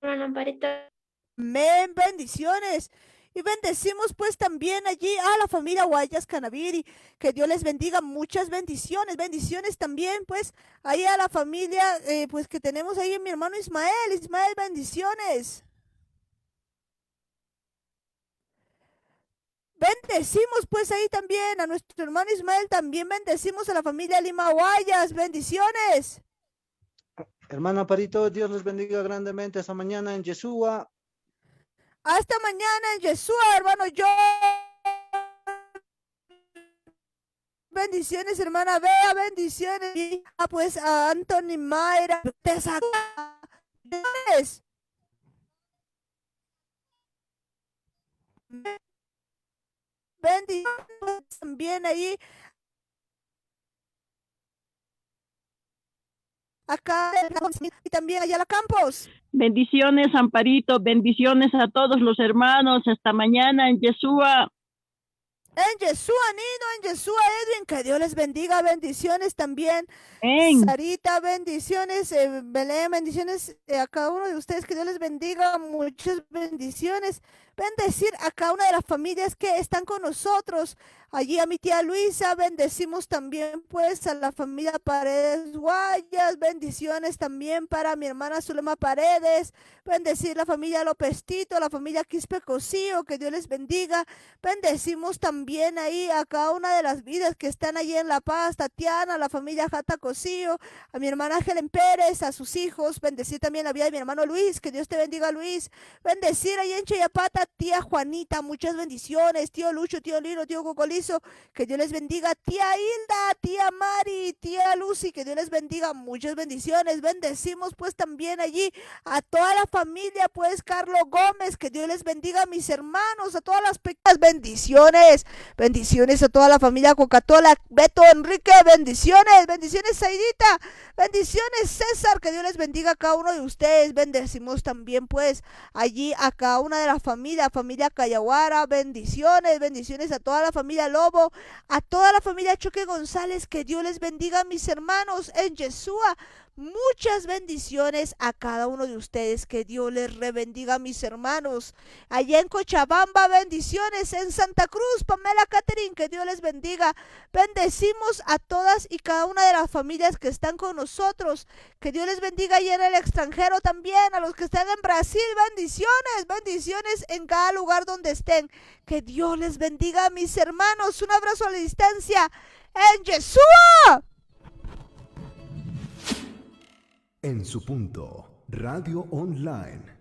hermano Parito. Amén, bendiciones. Y bendecimos pues también allí a la familia Guayas Canaviri, que Dios les bendiga, muchas bendiciones, bendiciones también pues ahí a la familia pues que tenemos ahí en mi hermano Ismael, bendiciones. Bendecimos pues ahí también a nuestro hermano Ismael, también bendecimos a la familia Lima Guayas, bendiciones. Hermano Amparito, Dios les bendiga grandemente. Hasta mañana en Yeshua. Hasta mañana en Yeshua, hermano yo. Bendiciones, hermana Bea, bendiciones. Y pues a Anthony Mayra, bendiciones también ahí. Acá y también allá a la Campos. Bendiciones, Amparito, bendiciones a todos los hermanos. Hasta mañana en Yeshua. En Yeshua, Nino, en Yeshua, Edwin, que Dios les bendiga, bendiciones también. Amén. Sarita, bendiciones, Belén, bendiciones a cada uno de ustedes, que Dios les bendiga, muchas bendiciones. Bendecir a cada una de las familias que están con nosotros. Allí a mi tía Luisa, bendecimos también pues a la familia Paredes Guayas, bendiciones también para mi hermana Zulema Paredes, bendecir la familia López Tito, la familia Quispe Cosío, que Dios les bendiga. Bendecimos también ahí a cada una de las vidas que están allí en La Paz, Tatiana, la familia Jata Cosío, a mi hermana Helen Pérez, a sus hijos, bendecir también la vida de mi hermano Luis, que Dios te bendiga Luis, bendecir ahí en Chayapata, tía Juanita, muchas bendiciones, tío Lucho, tío Lino, tío Cocolizo, que Dios les bendiga, tía Hilda, tía Mari, tía Lucy, que Dios les bendiga, muchas bendiciones. Bendecimos pues también allí a toda la familia, pues Carlos Gómez, que Dios les bendiga, mis hermanos, a todas las pequeñas bendiciones, bendiciones a toda la familia Coca-Cola, Beto Enrique, bendiciones, bendiciones Saidita, bendiciones César, que Dios les bendiga a cada uno de ustedes. Bendecimos también pues allí a cada una de las familias, familia Cayaguara, bendiciones, bendiciones a toda la familia Lobo, a toda la familia Choque González, que Dios les bendiga, mis hermanos en Yeshua. Muchas bendiciones a cada uno de ustedes, que Dios les rebendiga, mis hermanos. Allá en Cochabamba, bendiciones. En Santa Cruz, Pamela Catherine, que Dios les bendiga. Bendecimos a todas y cada una de las familias que están con nosotros, que Dios les bendiga. Y en el extranjero también, a los que están en Brasil, bendiciones, bendiciones en cada lugar donde estén, que Dios les bendiga, mis hermanos. Un abrazo a la distancia en Yeshua. En su punto, Radio Online.